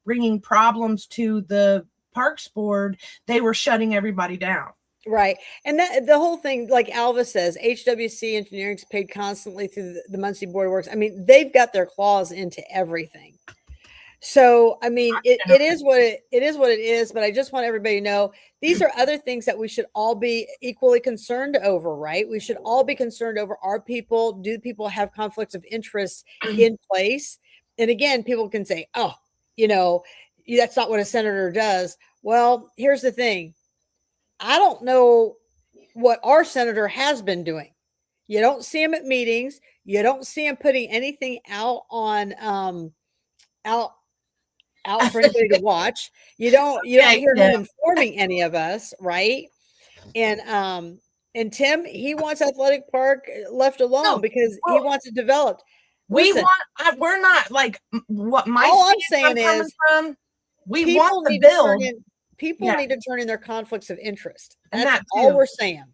bringing problems to the Parks Board, they were shutting everybody down. Right. And that the whole thing, like Alva says, HWC engineering's paid constantly through the Muncie Board of Works. I mean, they've got their claws into everything. So, I mean, it is what it is, but I just want everybody to know these are other things that we should all be equally concerned over, right? We should all be concerned over do people have conflicts of interest in place? And again, people can say, oh, that's not what a senator does. Well, here's the thing. I don't know what our senator has been doing. You don't see him at meetings. You don't see him putting anything out on out for anybody to watch. You don't hear him informing any of us, right? And Tim, he wants Athletic Park left alone because he wants it developed. We're not like what my all I'm saying is we want the build. People need to turn in their conflicts of interest. That's all we're saying.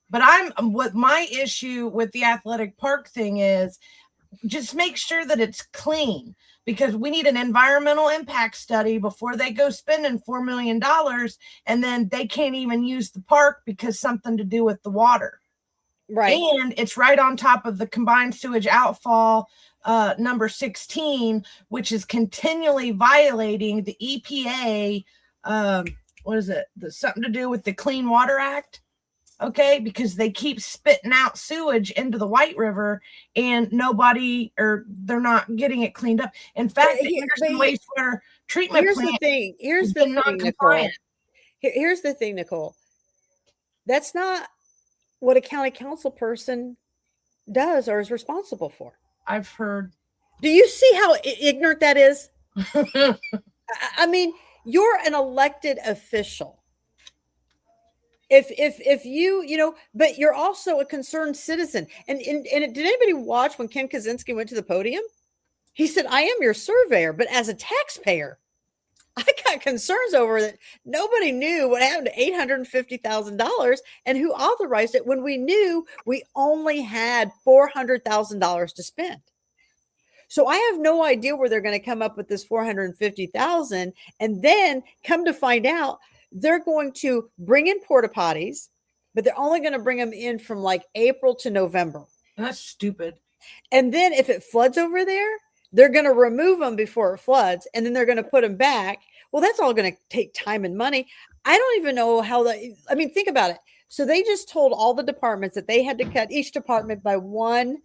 But what my issue with the Athletic Park thing is just make sure that it's clean, because we need an environmental impact study before they go spending $4 million and then they can't even use the park because something to do with the water. Right. And it's right on top of the combined sewage outfall number 16, which is continually violating the EPA. What is it? Something to do with the Clean Water Act. Okay, because they keep spitting out sewage into the White River and they're not getting it cleaned up. In fact, the Anderson wastewater treatment plant. Here's the thing, Nicole. Here's the thing, Nicole. That's not what a county council person does or is responsible for. I've heard. Do you see how ignorant that is? I mean, you're an elected official. If you but you're also a concerned citizen. And did anybody watch when Ken Kaczynski went to the podium? He said, I am your surveyor, but as a taxpayer, I got concerns over that. Nobody knew what happened to $850,000 and who authorized it when we knew we only had $400,000 to spend. So I have no idea where they're going to come up with this $450,000, and then come to find out they're going to bring in porta potties, but they're only going to bring them in from like April to November. That's stupid. And then if it floods over there, they're going to remove them before it floods, and then they're going to put them back. Well, that's all going to take time and money. I don't even know how think about it. So they just told all the departments that they had to cut each department by one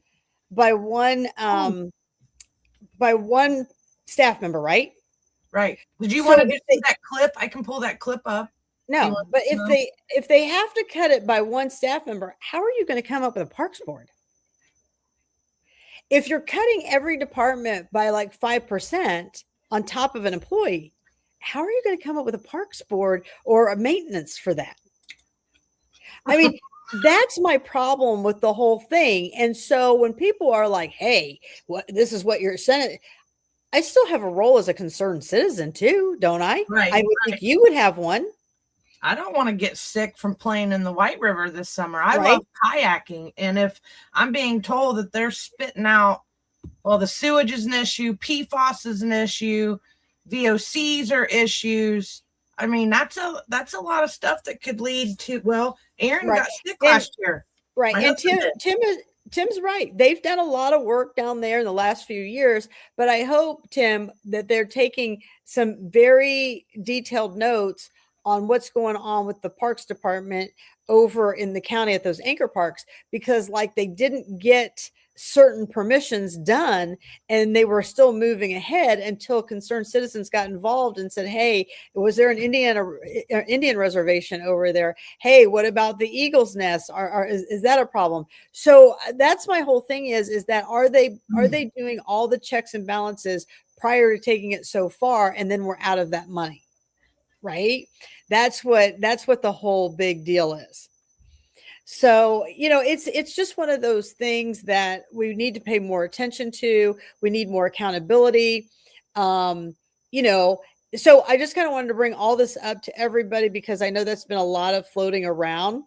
staff member, right? Right. Did you want to get that clip? I can pull that clip up. No, but if they have to cut it by one staff member, how are you going to come up with a parks board? If you're cutting every department by like 5% on top of an employee, how are you going to come up with a parks board or a maintenance for that? I mean, that's my problem with the whole thing. And so when people are like, hey, this is what you're saying, I still have a role as a concerned citizen too, don't I? Right. I would think you would have one. I don't want to get sick from playing in the White River this summer. I love kayaking. And if I'm being told that they're spitting out, well, the sewage is an issue, PFAS is an issue, VOCs are issues. I mean, that's a lot of stuff that could lead to, well, Aaron got sick last year. Right. And Tim's right. They've done a lot of work down there in the last few years, but I hope, Tim, that they're taking some very detailed notes on what's going on with the parks department over in the county at those anchor parks, because like they didn't get certain permissions done and they were still moving ahead until concerned citizens got involved and said, hey, was there an Indian reservation over there? Hey, what about the Eagle's Nest? Is that a problem? So that's my whole thing is that are they doing all the checks and balances prior to taking it so far, and then we're out of that money, right? That's what the whole big deal is. So, it's just one of those things that we need to pay more attention to. We need more accountability. you know, so I just kind of wanted to bring all this up to everybody because I know that's been a lot of floating around.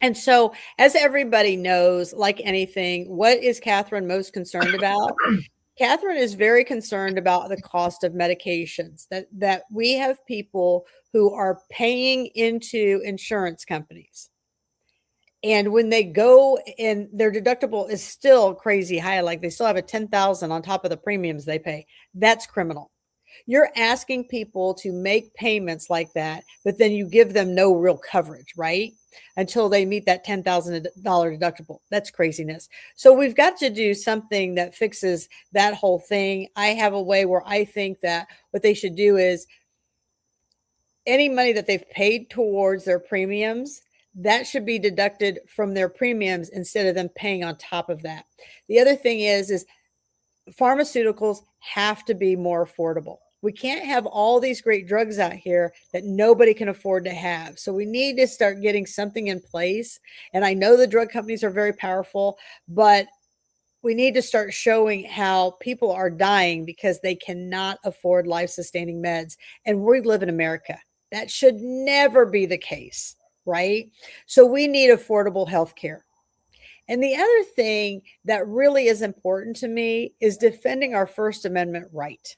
And so, as everybody knows, like anything, what is Catherine most concerned about? Catherine is very concerned about the cost of medications, that we have people who are paying into insurance companies. And when they go and their deductible is still crazy high, like they still have a 10,000 on top of the premiums they pay, that's criminal. You're asking people to make payments like that, but then you give them no real coverage, right? Until they meet that $10,000 deductible. That's craziness. So we've got to do something that fixes that whole thing. I have a way where I think that what they should do is any money that they've paid towards their premiums, that should be deducted from their premiums instead of them paying on top of that. The other thing is pharmaceuticals have to be more affordable. We can't have all these great drugs out here that nobody can afford to have. So we need to start getting something in place. And I know the drug companies are very powerful, but we need to start showing how people are dying because they cannot afford life-sustaining meds. And we live in America. That should never be the case, right? So we need affordable health care. And the other thing that really is important to me is defending our First Amendment right.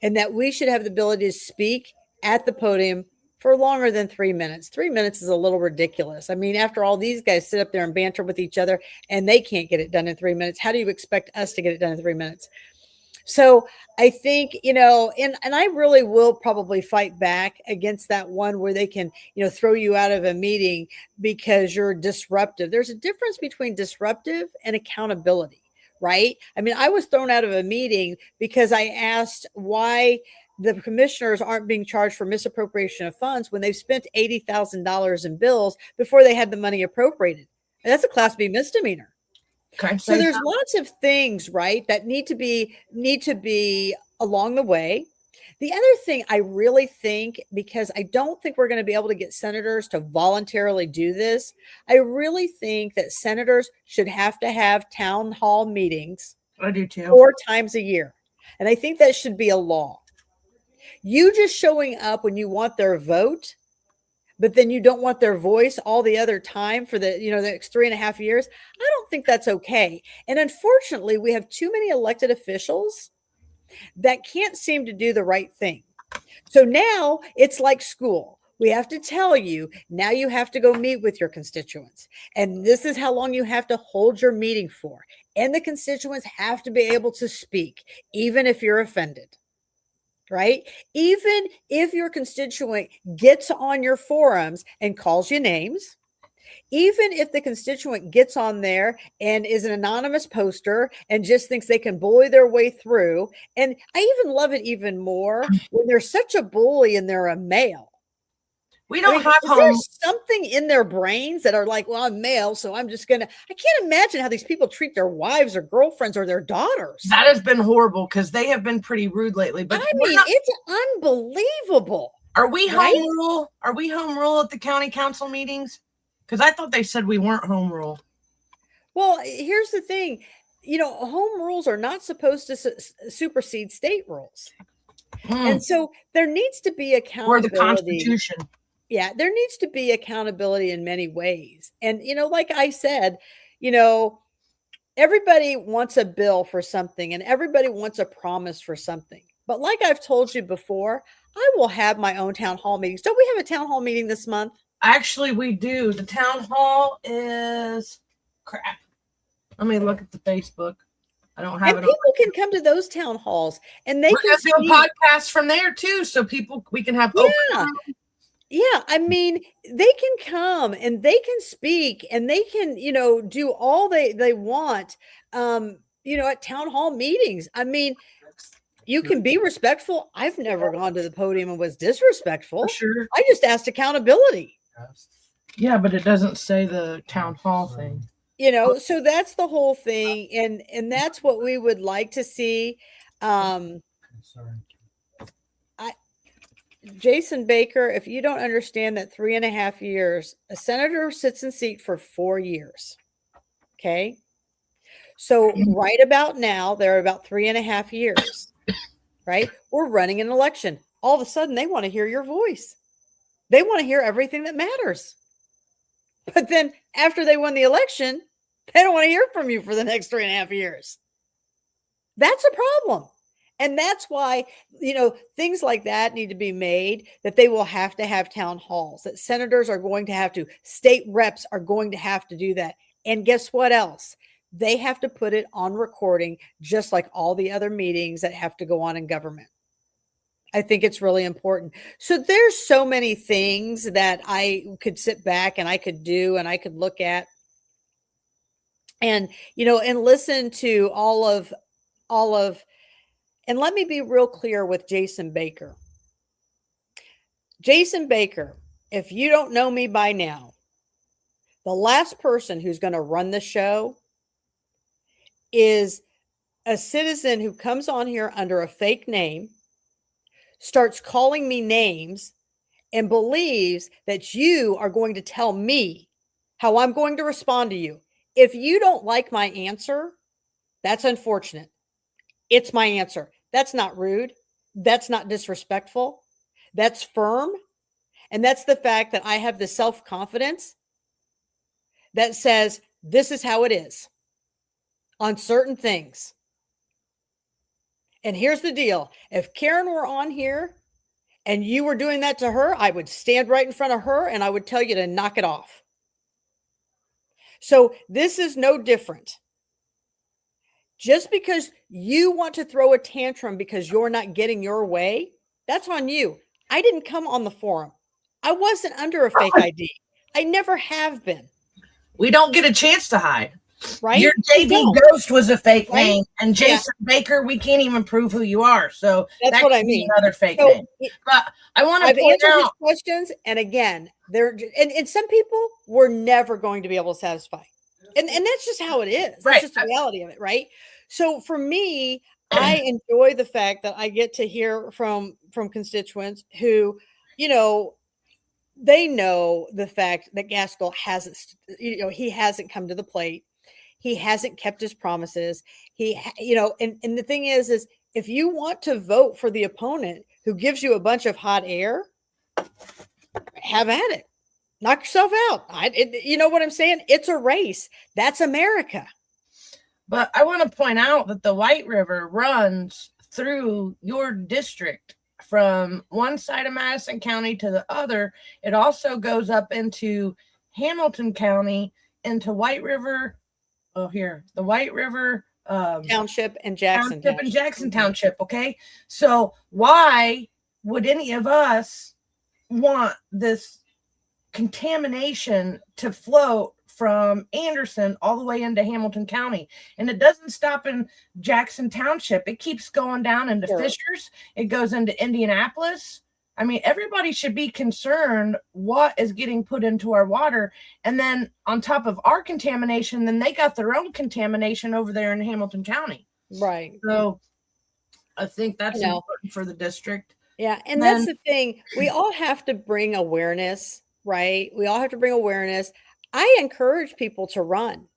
And that we should have the ability to speak at the podium for longer than 3 minutes. 3 minutes is a little ridiculous. I mean, after all, these guys sit up there and banter with each other and they can't get it done in 3 minutes. How do you expect us to get it done in 3 minutes? So I think, and I really will probably fight back against that one where they can, throw you out of a meeting because you're disruptive. There's a difference between disruptive and accountability, right? I mean, I was thrown out of a meeting because I asked why the commissioners aren't being charged for misappropriation of funds when they've spent $80,000 in bills before they had the money appropriated. And that's a Class B misdemeanor. So there's lots of things, right, that need to be along the way. The other thing I really think, because I don't think we're going to be able to get senators to voluntarily do this, I really think that senators should have to have town hall meetings. I do too. 4 times a year. And I think that should be a law. You just showing up when you want their vote, but then you don't want their voice all the other time for the next 3.5 years. I don't think that's okay. And unfortunately, we have too many elected officials that can't seem to do the right thing. So now it's like school. We have to tell you, now you have to go meet with your constituents. And this is how long you have to hold your meeting for. And the constituents have to be able to speak, even if you're offended. Right? Even if your constituent gets on your forums and calls you names, even if the constituent gets on there and is an anonymous poster and just thinks they can bully their way through. And I even love it even more when they're such a bully and they're a male. We don't have home. There's something in their brains that are like, well, I'm male, so I'm just I can't imagine how these people treat their wives or girlfriends or their daughters. That has been horrible because they have been pretty rude lately. But I mean, it's unbelievable. Are we home rule? Are we home rule at the county council meetings? Because I thought they said we weren't home rule. Well, here's the thing. Home rules are not supposed to supersede state rules. And so there needs to be accountability. Or the Constitution. Yeah, there needs to be accountability in many ways. And, like I said, everybody wants a bill for something and everybody wants a promise for something. But like I've told you before, I will have my own town hall meetings. Don't we have a town hall meeting this month? Actually, we do. The town hall is crap. Let me look at the Facebook. I don't have it. People can come to those town halls and they can do podcasts from there too. So we can have Yeah, I mean, they can come and they can speak and they can, do all they want, at town hall meetings. I mean, you can be respectful. I've never gone to the podium and was disrespectful. Sure. I just asked accountability. Yeah, but it doesn't say the town hall thing. So that's the whole thing. And that's what we would like to see. Jason Baker, if you don't understand that 3.5 years, a senator sits in seat for 4 years. Okay. So right about now, they're about 3.5 years. right? We're running an election. All of a sudden, they want to hear your voice. They want to hear everything that matters. But then after they won the election, they don't want to hear from you for the next 3.5 years. That's a problem. And that's why, things like that need to be made, that they will have to have town halls, that senators are going to have to, state reps are going to have to do that. And guess what else? They have to put it on recording, just like all the other meetings that have to go on in government. I think it's really important. So there's so many things that I could sit back and I could do and I could look at and, and listen to all of, and let me be real clear with Jason Baker. Jason Baker, if you don't know me by now, the last person who's going to run the show is a citizen who comes on here under a fake name, starts calling me names, and believes that you are going to tell me how I'm going to respond to you. If you don't like my answer, that's unfortunate. It's my answer. That's not rude. That's not disrespectful. That's firm. And that's the fact that I have the self-confidence that says, this is how it is on certain things. And here's the deal. If Karen were on here and you were doing that to her, I would stand right in front of her and I would tell you to knock it off. So this is no different. Just because you want to throw a tantrum because you're not getting your way, that's on you. I didn't come on the forum. I wasn't under a fake ID. I never have been. We don't get a chance to hide. Right? Your JV Ghost was a fake name, and Jason Baker, we can't even prove who you are. So that's what I mean. Another fake name. But I want to point out his questions, and again, and some people were never going to be able to satisfy, and that's just how it is. That's just the reality of it, right? So for me, I enjoy the fact that I get to hear from constituents who, they know the fact that Gaskell hasn't, he hasn't come to the plate. He hasn't kept his promises. And the thing is if you want to vote for the opponent who gives you a bunch of hot air, have at it. Knock yourself out. You know what I'm saying? It's a race. That's America. But I want to point out that the White River runs through your district from one side of Madison County to the other. It also goes up into Hamilton County, into White River. Oh, here, the White River Township and Jackson Township and Jackson Township. Okay, so why would any of us want this contamination to float from Anderson all the way into Hamilton County? And it doesn't stop in Jackson Township. It keeps going down into Fishers. It goes into Indianapolis. I mean, everybody should be concerned what is getting put into our water. And then on top of our contamination, then they got their own contamination over there in Hamilton County. Right. So I think that's important for the district. Yeah. And that's the thing. We all have to bring awareness, right? We all have to bring awareness. I encourage people to run.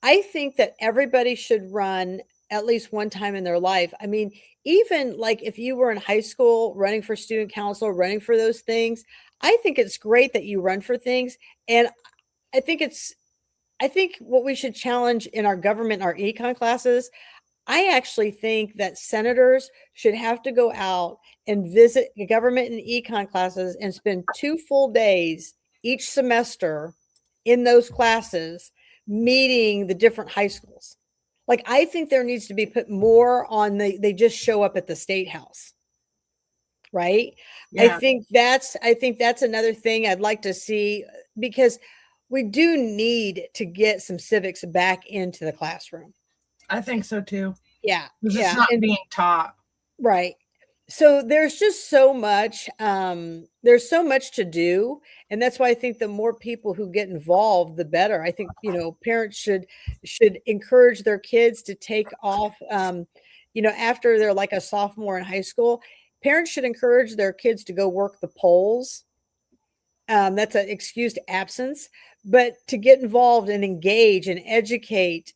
I think that everybody should run at least one time in their life. I mean, even like if you were in high school running for student council, running for those things, I think it's great that you run for things. And I think what we should challenge in our government, our econ classes, I actually think that senators should have to go out and visit the government and econ classes and spend 2 full days each semester in those classes, meeting the different high schools. Like, I think there needs to be put more on they just show up at the State House. Right. Yeah. I think that's another thing I'd like to see, because we do need to get some civics back into the classroom. I think so too. Yeah. It's not being taught. Right. So there's just so much, there's so much to do. And that's why I think the more people who get involved, the better. I think, parents should encourage their kids to take off, after they're like a sophomore in high school. Parents should encourage their kids to go work the polls. That's an excused absence, but to get involved and engage and educate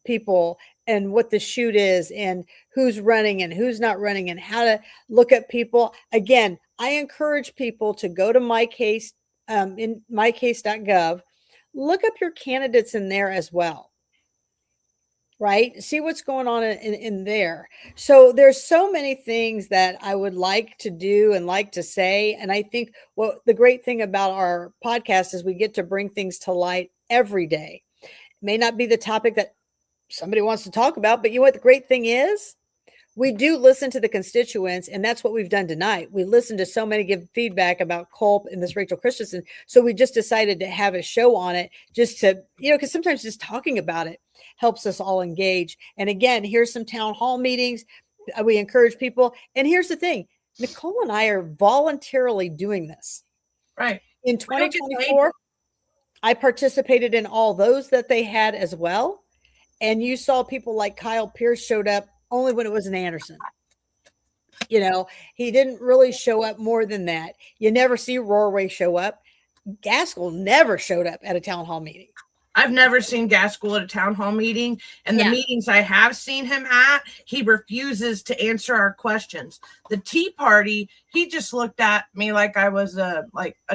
people and what the shoot is and who's running and who's not running and how to look at people. Again, I encourage people to go to my case in mycase.gov, look up your candidates in there as well. Right? See what's going on in there. So there's so many things that I would like to do and like to say. And I think what the great thing about our podcast is we get to bring things to light every day. It may not be the topic that somebody wants to talk about, but you know what the great thing is? We do listen to the constituents, and that's what we've done tonight. We listened to so many give feedback about Culp and this Rachel Christensen. So we just decided to have a show on it just to, because sometimes just talking about it helps us all engage. And again, here's some town hall meetings. We encourage people. And here's the thing, Nicole and I are voluntarily doing this. Right. In 2024, I participated in all those that they had as well. And you saw people like Kyle Pierce showed up only when it was an Anderson. He didn't really show up more than that. You never see Rorway show up. Gaskell never showed up at a town hall meeting. I've never seen Gaskell at a town hall meeting, and the meetings I have seen him at, he refuses to answer our questions. The Tea Party, he just looked at me like I was a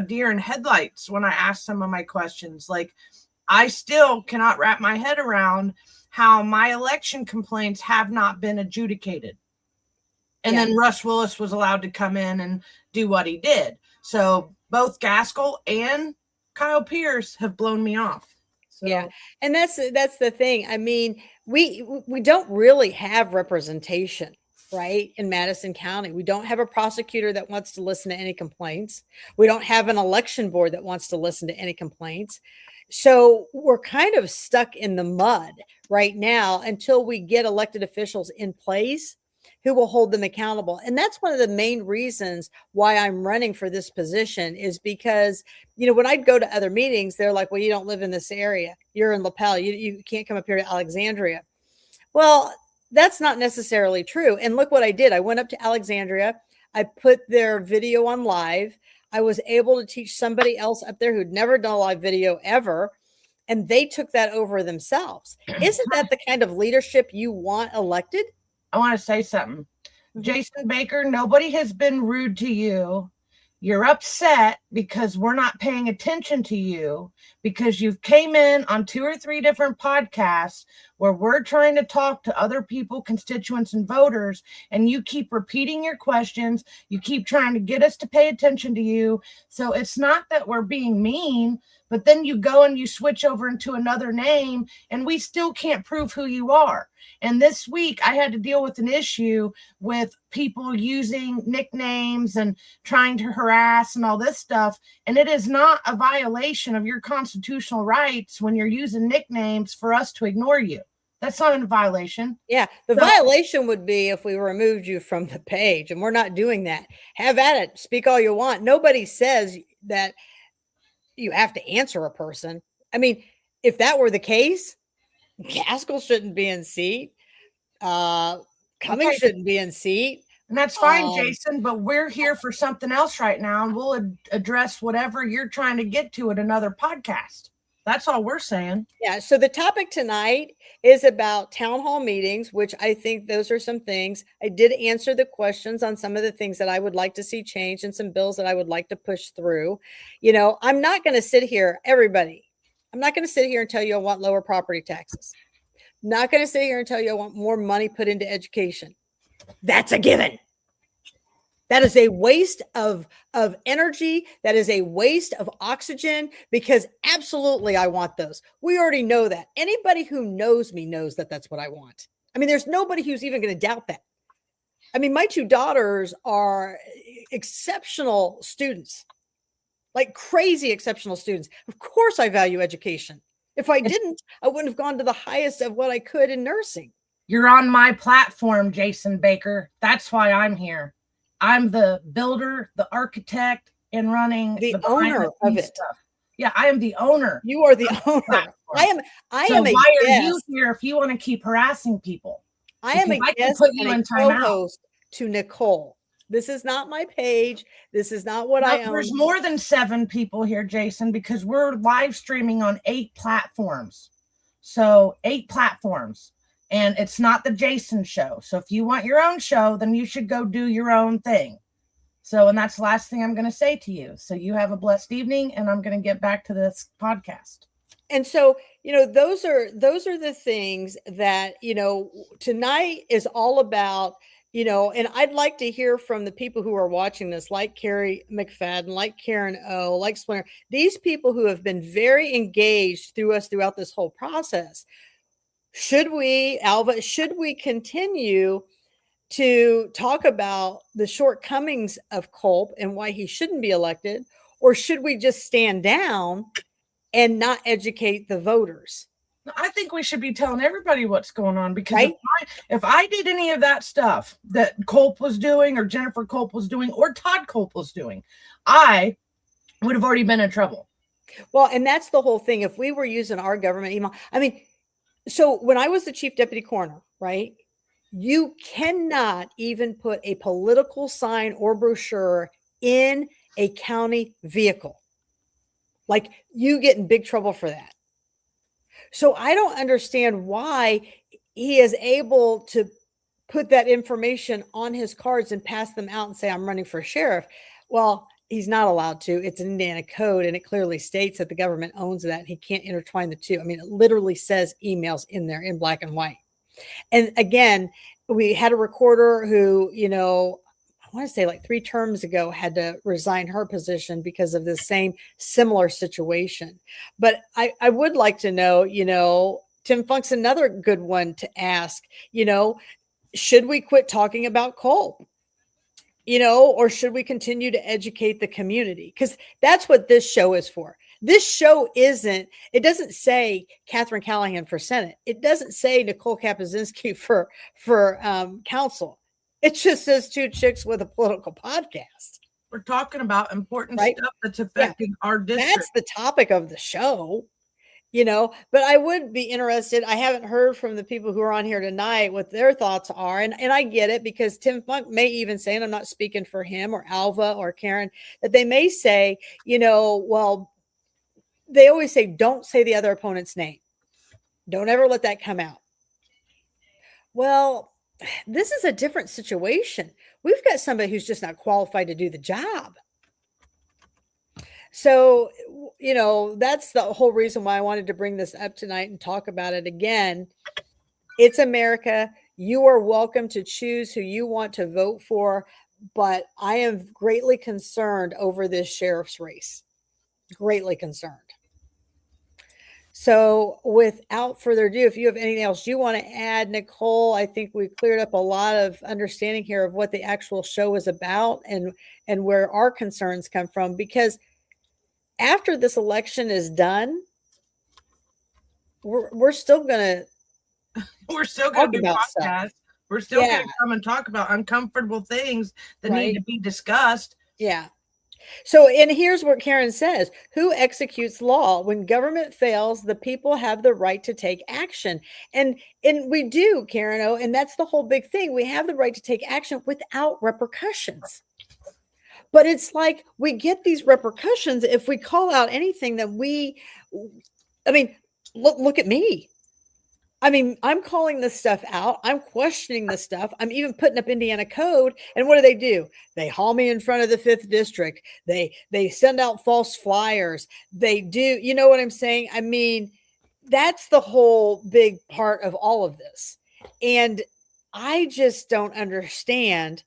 deer in headlights when I asked some of my questions. Like, I still cannot wrap my head around how my election complaints have not been adjudicated. And then Russ Willis was allowed to come in and do what he did. So both Gaskell and Kyle Pierce have blown me off. So. Yeah. And that's the thing. I mean, we don't really have representation, right? In Madison County, we don't have a prosecutor that wants to listen to any complaints. We don't have an election board that wants to listen to any complaints. So we're kind of stuck in the mud right now until we get elected officials in place who will hold them accountable. And that's one of the main reasons why I'm running for this position is because, when I'd go to other meetings, they're like, well, you don't live in this area. You're in Lapel. You can't come up here to Alexandria. Well, that's not necessarily true. And look what I did. I went up to Alexandria. I put their video on live. I was able to teach somebody else up there who'd never done a live video ever, and they took that over themselves. Isn't that the kind of leadership you want elected? I want to say something. Jason Baker, nobody has been rude to you. You're upset because we're not paying attention to you because you've came in on 2 or 3 different podcasts where we're trying to talk to other people, constituents, and voters, and you keep repeating your questions. You keep trying to get us to pay attention to you. So it's not that we're being mean, but then you go and you switch over into another name and we still can't prove who you are. And this week I had to deal with an issue with people using nicknames and trying to harass and all this stuff. And it is not a violation of your constitutional rights when you're using nicknames for us to ignore you. That's not a violation. Yeah. The violation would be if we removed you from the page, and we're not doing that. Have at it. Speak all you want. Nobody says that you have to answer a person. I mean, if that were the case, Gaskell shouldn't be in seat. Cummings shouldn't be in seat. And that's fine, Jason, but we're here for something else right now, and we'll address whatever you're trying to get to at another podcast. That's all we're saying. Yeah. So the topic tonight is about town hall meetings, which I think those are some things. I did answer the questions on some of the things that I would like to see changed and some bills that I would like to push through. I'm not going to sit here, everybody. I'm not going to sit here and tell you I want lower property taxes. I'm not going to sit here and tell you I want more money put into education. That's a given. That is a waste of energy. That is a waste of oxygen, because absolutely I want those. We already know that. Anybody who knows me knows that that's what I want. I mean, there's nobody who's even going to doubt that. I mean, my 2 daughters are exceptional students, like crazy exceptional students. Of course I value education. If I didn't, I wouldn't have gone to the highest of what I could in nursing. You're on my platform, Jason Baker. That's why I'm here. I'm the builder, the architect, and running the owner of it. Stuff. Yeah, I am the owner. You are the owner. I am a why guest. Are you here if you want to keep harassing people? I am a guest and a co-host to Nicole. This is not my page. This is not what I own. There's more than 7 people here, Jason, because we're live streaming on 8 platforms. So 8 platforms. and it's not the Jason show. So if you want your own show, then you should go do your own thing. So, and that's the last thing I'm going to say to you. So you have a blessed evening, and I'm going to get back to this podcast. And so, those are the things that, tonight is all about, and I'd like to hear from the people who are watching this, like Carrie McFadden, like Karen O, like Splinter, these people who have been very engaged throughout this whole process. Should we, Alva, continue to talk about the shortcomings of Culp and why he shouldn't be elected? Or should we just stand down and not educate the voters? I think we should be telling everybody what's going on, because right? if I did any of that stuff that Culp was doing, or Jennifer Culp was doing, or Todd Culp was doing, I would have already been in trouble. Well, and that's the whole thing. If we were using our government email, I mean, so when I was the chief deputy coroner, right, you cannot even put a political sign or brochure in a county vehicle. Like, you get in big trouble for that. So I don't understand why he is able to put that information on his cards and pass them out and say, I'm running for sheriff. Well, he's not allowed to. It's an Indiana code, and it clearly states that the government owns that. He can't intertwine the two. I mean, it literally says emails in there in black and white. And again, we had a recorder who, I want to say like 3 terms ago had to resign her position because of the same similar situation. But I would like to know, Tim Funk's another good one to ask, should we quit talking about Culp? Or should we continue to educate the community? Because that's what this show is for. This show it doesn't say Catherine Callahan for Senate. It doesn't say Nicole Kapuzinski for council. It just says 2 chicks with a political podcast. We're talking about important stuff that's affecting our district. That's the topic of the show, but I would be interested. I haven't heard from the people who are on here tonight what their thoughts are. And I get it, because Tim Funk may even say, and I'm not speaking for him or Alva or Karen, that they may say, well, they always say, don't say the other opponent's name. Don't ever let that come out. Well, this is a different situation. We've got somebody who's just not qualified to do the job. So, that's the whole reason why I wanted to bring this up tonight and talk about it again. It's America. You are welcome to choose who you want to vote for, but I am greatly concerned over this sheriff's race. Greatly concerned. So without further ado, if you have anything else you want to add, Nicole, I think we cleared up a lot of understanding here of what the actual show is about and where our concerns come from, because after this election is done, we're still going to do podcasts. We're still going to come and talk about uncomfortable things that need to be discussed. Yeah. So, and here's what Karen says: who executes law? When government fails, the people have the right to take action. And we do, Karen O, and that's the whole big thing. We have the right to take action without repercussions. But it's like we get these repercussions if we call out anything that look at me. I mean, I'm calling this stuff out. I'm questioning this stuff. I'm even putting up Indiana code. And what do? They haul me in front of the 5th district. They send out false flyers. They do. You know what I'm saying? I mean, that's the whole big part of all of this. And I just don't understand.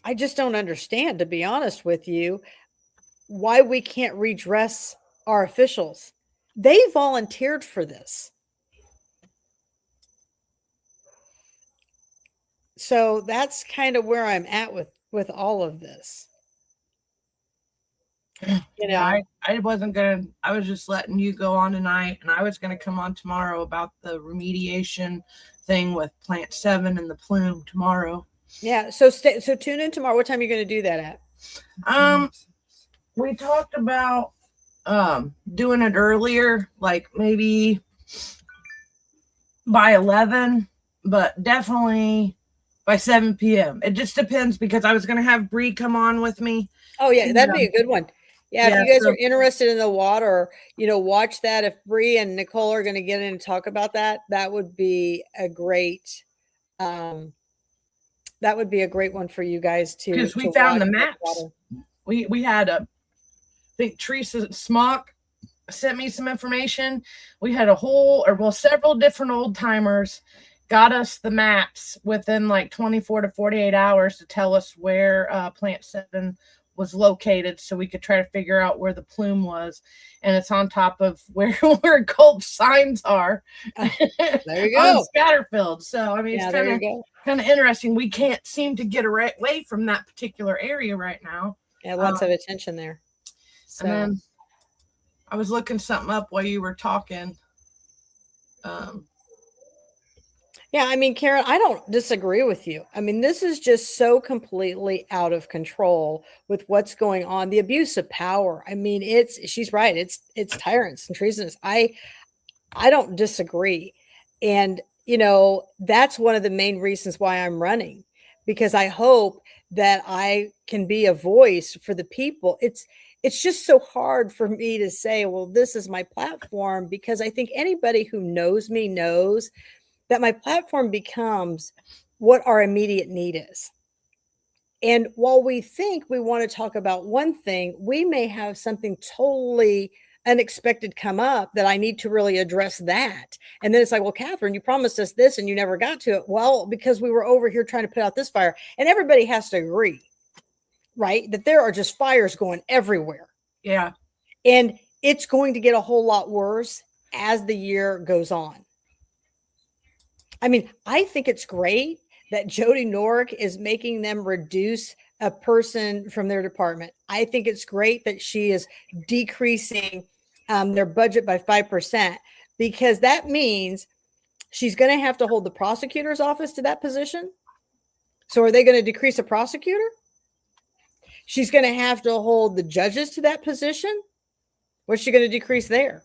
I just don't understand, to be honest with you, why we can't redress our officials. They volunteered for this. So that's kind of where I'm at with all of this. I wasn't going to, I was just letting you go on tonight, and I was going to come on tomorrow about the remediation thing with Plant 7 and the plume tomorrow. Yeah. So tune in tomorrow. What time are you going to do that at? We talked about doing it earlier, like maybe by 11, but definitely by 7 p.m. It just depends, because I was going to have Bree come on with me. Oh yeah, that'd be a good one. Yeah, if Yeah, you guys so- are interested in the water, watch that. If Bree and Nicole are going to get in and talk about that, that would be a great one for you guys to because we to found watch the with maps. water. We had I think Teresa Smock sent me some information. We had several different old timers got us the maps within like 24 to 48 hours to tell us where Plant 7 was located, so we could try to figure out where the plume was. And it's on top of where cult signs are. There you On go. Scatterfield. So I mean, Yeah, it's there you go. kind of interesting. We can't seem to get away from that particular area right now. Yeah, lots of attention there. So And then I was looking something up while you were talking. yeah, I mean, Karen, I don't disagree with you. I mean, this is just so completely out of control with what's going on. The abuse of power. I mean, she's right. It's tyrants and treasonous. I don't disagree. And, that's one of the main reasons why I'm running, because I hope that I can be a voice for the people. It's just so hard for me to say, well, this is my platform, because I think anybody who knows me knows that my platform becomes what our immediate need is. And while we think we want to talk about one thing, we may have something totally unexpected come up that I need to really address that. And then it's like, well, Catherine, you promised us this and you never got to it. Well, because we were over here trying to put out this fire, and everybody has to agree, right? That there are just fires going everywhere. Yeah. And it's going to get a whole lot worse as the year goes on. I mean, I think it's great that Jody Norick is making them reduce a person from their department. I think it's great that she is decreasing their budget by 5%, because that means she's going to have to hold the prosecutor's office to that position. So are they going to decrease a prosecutor? She's going to have to hold the judges to that position. What's she going to decrease there?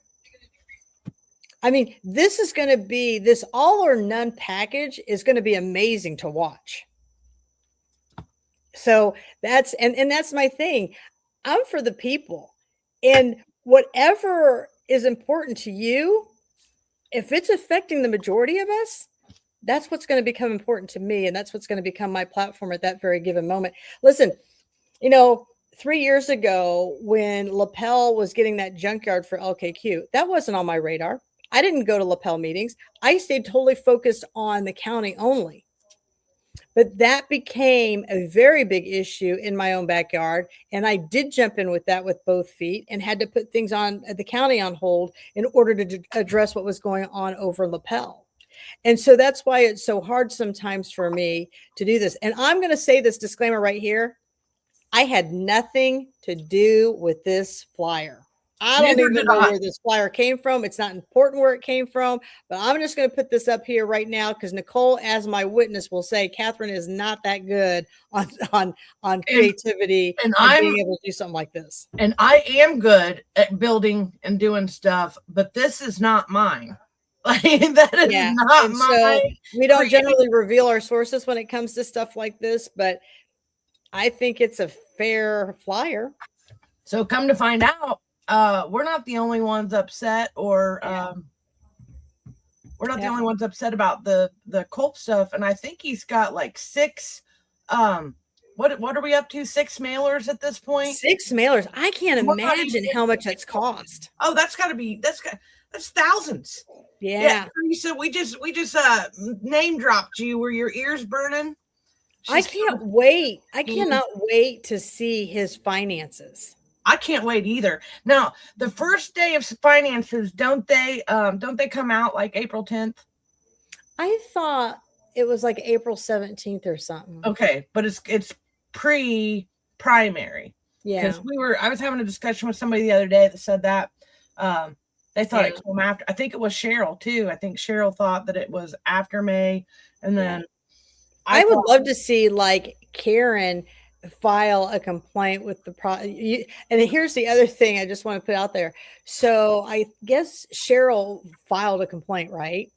I mean, this all or none package is going to be amazing to watch. So that's my thing. I'm for the people, and whatever is important to you, if it's affecting the majority of us, that's what's going to become important to me. And that's what's going to become my platform at that very given moment. Listen, 3 years ago when Lapel was getting that junkyard for LKQ, that wasn't on my radar. I didn't go to Lapel meetings. I stayed totally focused on the county only. But that became a very big issue in my own backyard. And I did jump in with that with both feet and had to put things on the county on hold in order to address what was going on over Lapel. And so that's why it's so hard sometimes for me to do this. And I'm going to say this disclaimer right here. I had nothing to do with this flyer. I don't even know where this flyer came from. It's not important where it came from, but I'm just going to put this up here right now because Nicole, as my witness, will say Catherine is not that good on creativity and being able to do something like this. And I am good at building and doing stuff, but this is not mine. Like that is not mine. So we don't generally reveal our sources when it comes to stuff like this, but I think it's a fair flyer. So come to find out, we're not the only ones upset, or we're not the only ones upset about the cult stuff. And I think he's got like 6 what are we up to? 6 mailers at this point? 6 mailers. I can't imagine how much that's cost. Oh, that's thousands. Yeah. So we just name dropped you. Were your ears burning? I can't wait. I cannot wait to see his finances. I can't wait either. Now, the first day of finances, don't they come out like April 10th? I thought it was like April 17th or something. Okay, but it's pre-primary. Yeah. Because I was having a discussion with somebody the other day that said that they thought it came after. I think it was Cheryl too. I think Cheryl thought that it was after May, and then I would love to see like Karen file a complaint with the and here's the other thing I just want to put out there. So I guess Cheryl filed a complaint, right?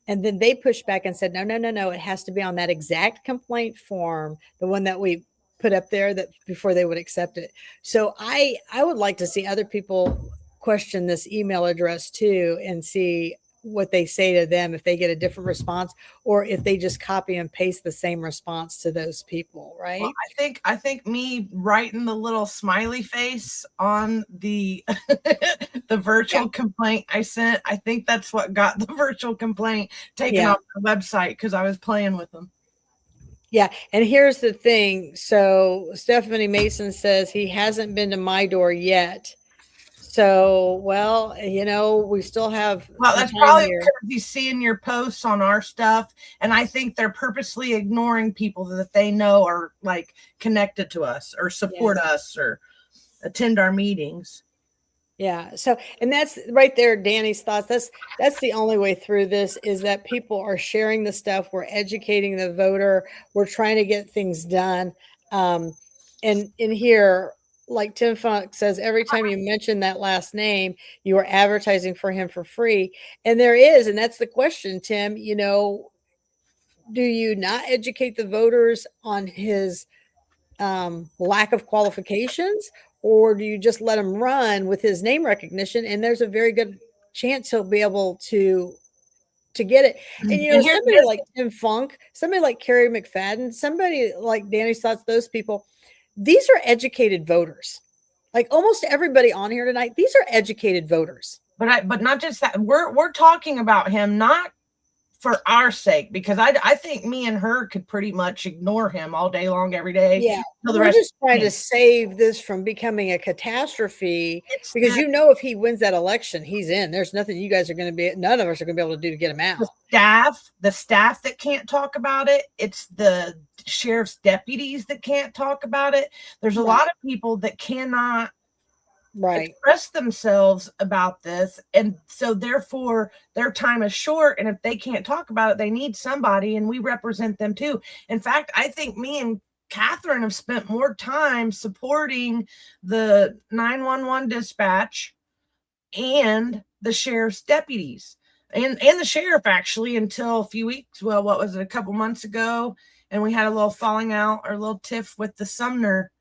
And then they pushed back and said, no, it has to be on that exact complaint form, the one that we put up there that before they would accept it. So I would like to see other people question this email address too and see what they say to them, if they get a different response or if they just copy and paste the same response to those people, right? Well, I think me writing the little smiley face on the the virtual complaint I sent, I think that's what got the virtual complaint taken off the website because I was playing with them. Yeah. And here's the thing. So Stephanie Mason says he hasn't been to my door yet. So, well, you know, we still have. Well, that's probably because he's seeing your posts on our stuff. And I think they're purposely ignoring people that they know are like connected to us or support us or attend our meetings. Yeah. So, and that's right there, Danny's thoughts. That's the only way through this is that people are sharing the stuff. We're educating the voter. We're trying to get things done. And in here, like Tim Funk says, every time you mention that last name, you are advertising for him for free. And there is, and that's the question, Tim, you know, do you not educate the voters on his lack of qualifications, or do you just let him run with his name recognition? And there's a very good chance he'll be able to get it. And you know, somebody like Tim Funk, somebody like Carrie McFadden, somebody like Danny's thoughts, those people, these are educated voters. Like almost everybody on here tonight, these are educated voters. But not just that. We're talking about him not for our sake, because I think me and her could pretty much ignore him all day long, every day. Yeah, we're just trying to save this from becoming a catastrophe, because you know, if he wins that election, he's in. There's nothing you guys are going to be, none of us are going to be able to do to get him out. The staff that can't talk about it. It's the sheriff's deputies that can't talk about it. There's a lot of people that cannot express themselves about this, and so therefore their time is short, and if they can't talk about it, they need somebody, and we represent them too. In fact, I think me and Catherine have spent more time supporting the 911 dispatch and the sheriff's deputies and the sheriff actually until a few weeks, well, what was it, a couple months ago, and we had a little falling out or a little tiff with the Sumner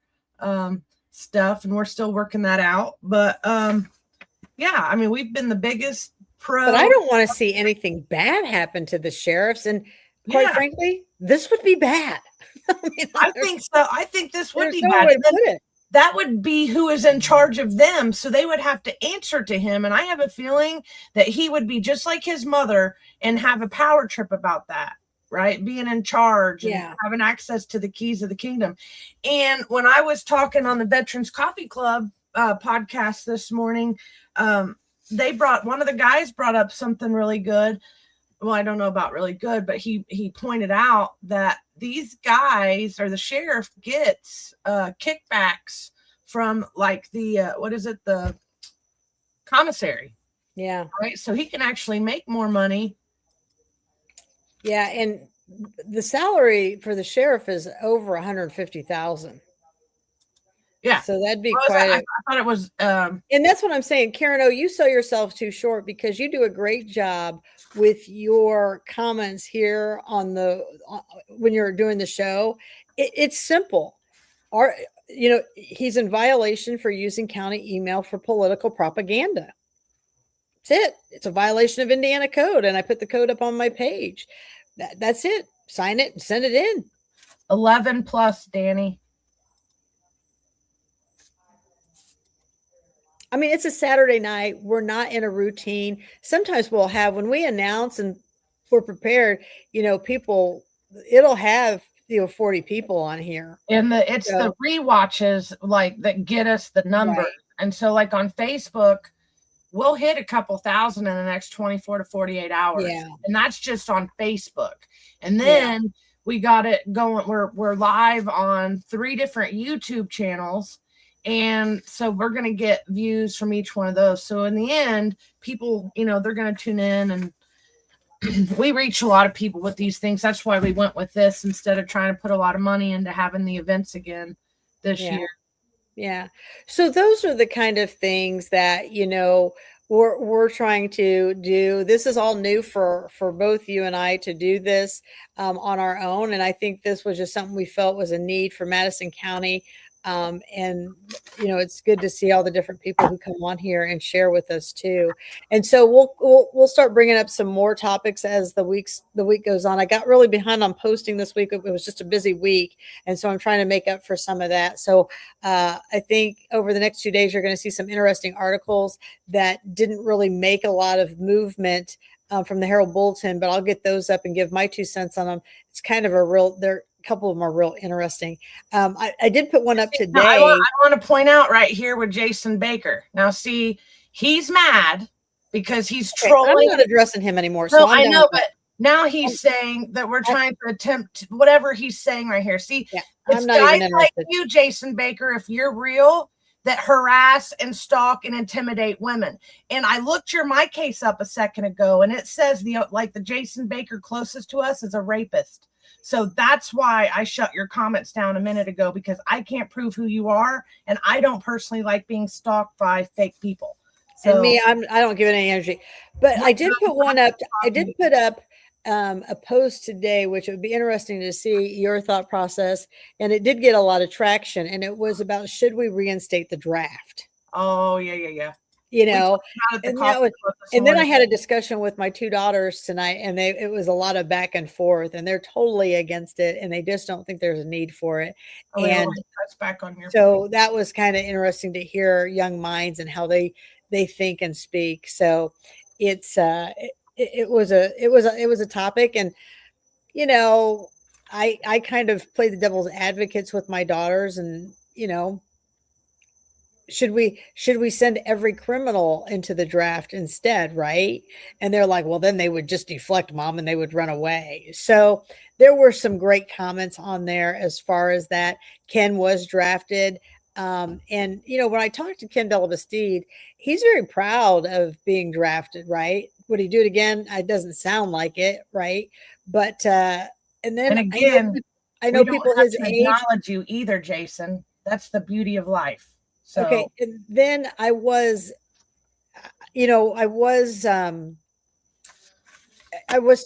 stuff, and we're still working that out. But yeah, I mean, we've been the biggest pro. But I don't want to see anything bad happen to the sheriffs, and quite frankly, this would be bad. I think so. I think this would be bad. That would be who is in charge of them, so they would have to answer to him, and I have a feeling that he would be just like his mother and have a power trip about that. Right, being in charge and having access to the keys of the kingdom. And when I was talking on the Veterans Coffee Club podcast this morning, they brought, one of the guys brought up something really good. Well, I don't know about really good, but he pointed out that these guys, or the sheriff, gets kickbacks from like the what is it, the commissary. Yeah. Right. So he can actually make more money. Yeah, and the salary for the sheriff is over 150,000. Yeah, so that'd be quite. I thought it was, and that's what I'm saying, Karen. Oh, you sell yourself too short, because you do a great job with your comments here on the when you're doing the show. It's simple. You know, he's in violation for using county email for political propaganda. That's it. It's a violation of Indiana code, and I put the code up on my page. That's it. Sign it and send it in. 11 plus, Danny. I mean, it's a Saturday night. We're not in a routine. Sometimes we'll have, when we announce and we're prepared, you know, people, it'll have, you know, 40 people on here. And it's the rewatches like that get us the number. Right. And so like on Facebook, we'll hit a couple thousand in the next 24 to 48 hours. Yeah. And that's just on Facebook. And then we got it going. We're live on 3 different YouTube channels. And so we're going to get views from each one of those. So in the end, people, you know, they're going to tune in, and we reach a lot of people with these things. That's why we went with this instead of trying to put a lot of money into having the events again this year. Yeah. So those are the kind of things that, you know, we're trying to do. This is all new for both you and I to do this on our own, and I think this was just something we felt was a need for Madison County. And it's good to see all the different people who come on here and share with us too. And so we'll start bringing up some more topics as the week goes on. I got really behind on posting this week. It was just a busy week, and so I'm trying to make up for some of that. So I think over the next 2 days you're going to see some interesting articles that didn't really make a lot of movement from the Herald Bulletin, but I'll get those up and give my 2 cents on them. It's kind of a couple of them are real interesting. I did put one up today. Now, I want to point out right here with Jason Baker. Now, see, he's mad because he's trolling. I'm not addressing him anymore. No, I know, but now he's saying that we're trying to attempt whatever he's saying right here. See, it's guys like you, Jason Baker, if you're real, that harass and stalk and intimidate women. And I looked my case up a second ago, and it says the Jason Baker closest to us is a rapist. So that's why I shut your comments down a minute ago, because I can't prove who you are, and I don't personally like being stalked by fake people. So, and me, I don't give it any energy. But I did put one up. I did put up a post today, which it would be interesting to see your thought process. And it did get a lot of traction. And it was about, should we reinstate the draft? Oh, yeah. And then I had a discussion with my 2 daughters tonight, and it was a lot of back and forth, and they're totally against it, and they just don't think there's a need for it. And back on here. So that was kind of interesting to hear young minds and how they think and speak. So it was a topic, and I kind of play the devil's advocates with my daughters, and should we send every criminal into the draft instead, right? And they're like, well, then they would just deflect, Mom, and they would run away. So there were some great comments on there as far as that. Ken was drafted. And when I talked to Ken Delabastide, he's very proud of being drafted, right? Would he do it again? It doesn't sound like it, right? But and again, I know people his age acknowledge you either, Jason. That's the beauty of life. So. Okay, and then I was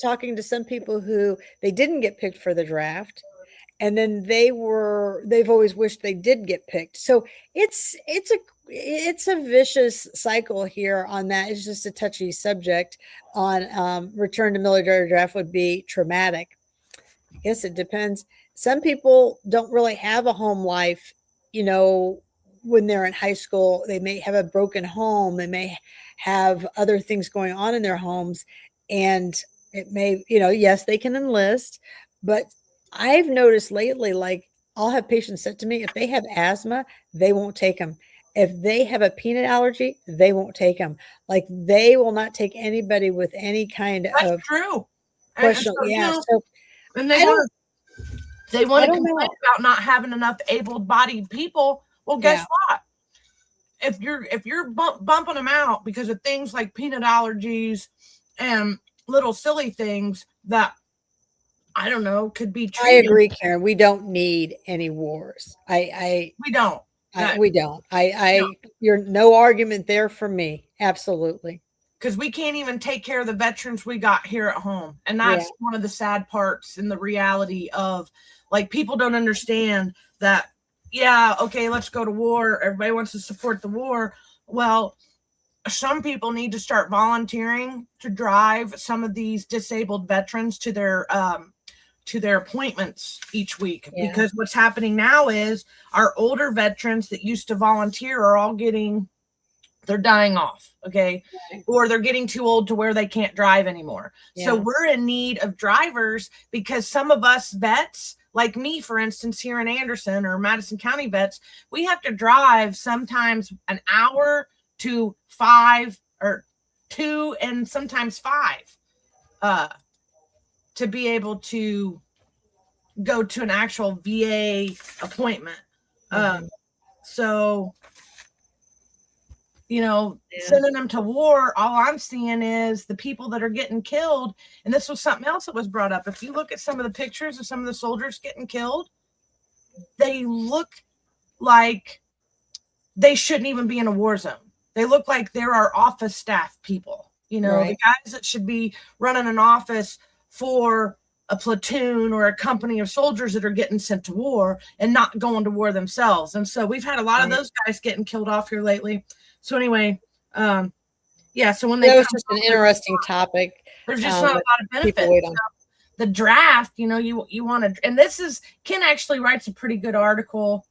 talking to some people who they didn't get picked for the draft, and then they've always wished they did get picked. So it's a vicious cycle here on that. It's just a touchy subject on return to military draft would be traumatic. I guess it depends. Some people don't really have a home life, when they're in high school. They may have a broken home. They may have other things going on in their homes. And it may, yes, they can enlist. But I've noticed lately, like, I'll have patients said to me, if they have asthma, they won't take them. If they have a peanut allergy, they won't take them. Like, they will not take anybody with any kind of true question. And they want to complain about not having enough able-bodied people. Well, guess what? If you're bumping them out because of things like peanut allergies and little silly things that, I don't know, could be treated. I agree, Karen. We don't need any wars. We don't. We don't. You're no argument there for me. Absolutely. Because we can't even take care of the veterans we got here at home. And that's one of the sad parts in the reality of, like, people don't understand that, okay, let's go to war. Everybody wants to support the war. Well, some people need to start volunteering to drive some of these disabled veterans to their appointments each week. Because what's happening now is our older veterans that used to volunteer are all they're dying off, okay? Or they're getting too old to where they can't drive anymore. So we're in need of drivers, because some of us vets, like me, for instance, here in Anderson or Madison County vets, we have to drive sometimes an hour to 5 or 2 and sometimes 5 to be able to go to an actual VA appointment. So, sending them to war, all I'm seeing is the people that are getting killed. And this was something else that was brought up. If you look at some of the pictures of some of the soldiers getting killed, they look like they shouldn't even be in a war zone. They look like they're our office staff people. You know, the Right. guys that should be running an office for a platoon or a company of soldiers that are getting sent to war and not going to war themselves. And so we've had a lot of Right. those guys getting killed off here lately. So anyway, yeah, so when they That was come just an home, interesting topic. there's just not a that lot of people benefits. wait on. So the draft, you know, you want to, and this is, Ken actually writes a pretty good article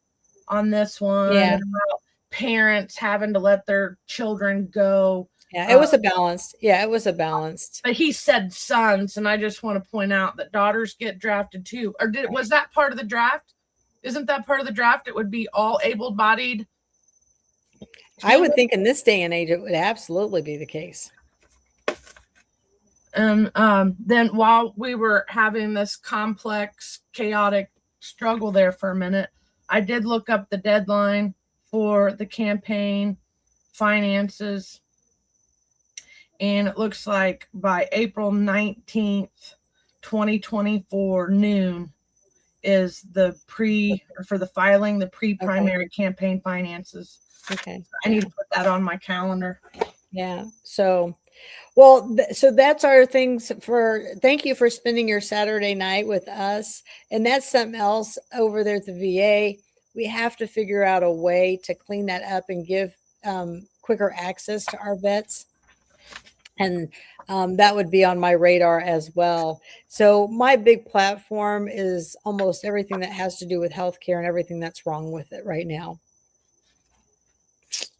on this one Yeah. about parents having to let their children go. Yeah, it was a balanced. Yeah, it was a balanced. But he said sons, and I just want to point out that daughters get drafted too. Or was that part of the draft? Isn't that part of the draft? It would be all able-bodied. I would think in this day and age, it would absolutely be the case. And then while we were having this complex, chaotic struggle there for a minute, I did look up the deadline for the campaign finances. And it looks like by April 19th, 2024 noon is the for the filing, the pre-primary campaign finances. Okay. I need to put that on my calendar. Yeah. So, well, so that's our things for, thank you for spending your Saturday night with us. And that's something else over there at the VA. We have to figure out a way to clean that up and give quicker access to our vets. And that would be on my radar as well. So my big platform is almost everything that has to do with healthcare and everything that's wrong with it right now.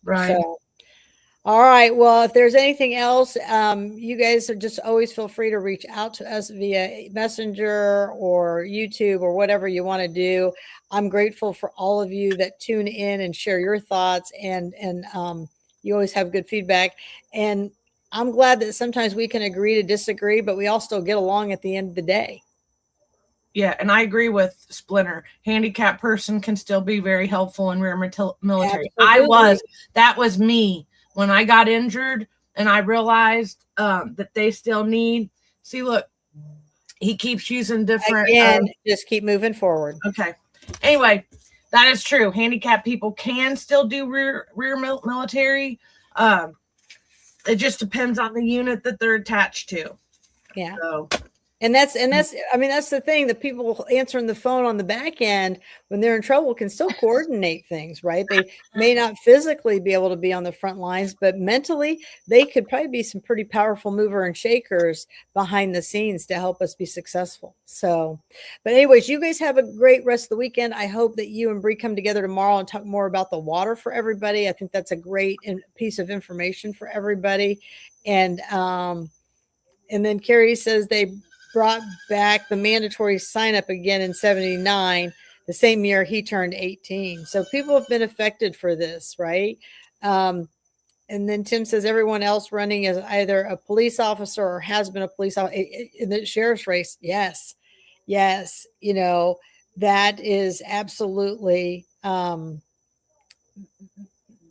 Right. So, all right. Well, if there's anything else, you guys are just always feel free to reach out to us via Messenger or YouTube or whatever you want to do. I'm grateful for all of you that tune in and share your thoughts, and you always have good feedback. And I'm glad that sometimes we can agree to disagree, but we all still get along at the end of the day. Yeah, and I agree with Splinter. Handicapped person can still be very helpful in rear military. Absolutely. That was me when I got injured, and I realized that they still need. See, look, he keeps using different. Again, just keep moving forward. Okay. Anyway, that is true. Handicapped people can still do rear military. It just depends on the unit that they're attached to. Yeah. So. And that's, I mean, that's the thing, that people answering the phone on the back end when they're in trouble can still coordinate things, right? They may not physically be able to be on the front lines, but mentally they could probably be some pretty powerful mover and shakers behind the scenes to help us be successful. So, but anyways, you guys have a great rest of the weekend. I hope that you and Bree come together tomorrow and talk more about the water for everybody. I think that's a great piece of information for everybody. And then Carrie says they brought back the mandatory sign up again in 79, the same year he turned 18. So people have been affected for this, right? And then Tim says everyone else running is either a police officer or has been a police officer in the sheriff's race. Yes. You know, that is absolutely,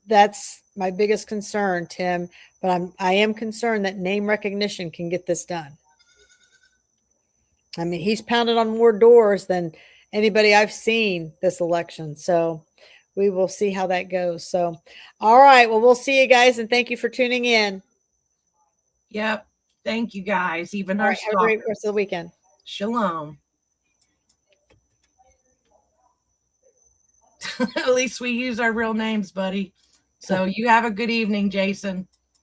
that's my biggest concern, Tim, but I am concerned that name recognition can get this done. I mean, he's pounded on more doors than anybody I've seen this election. So we will see how that goes. So, all right. Well, we'll see you guys, and thank you for tuning in. Yep. Thank you guys. Even All our right, have a great rest of the weekend. Shalom. At least we use our real names, buddy. So you have a good evening, Jason.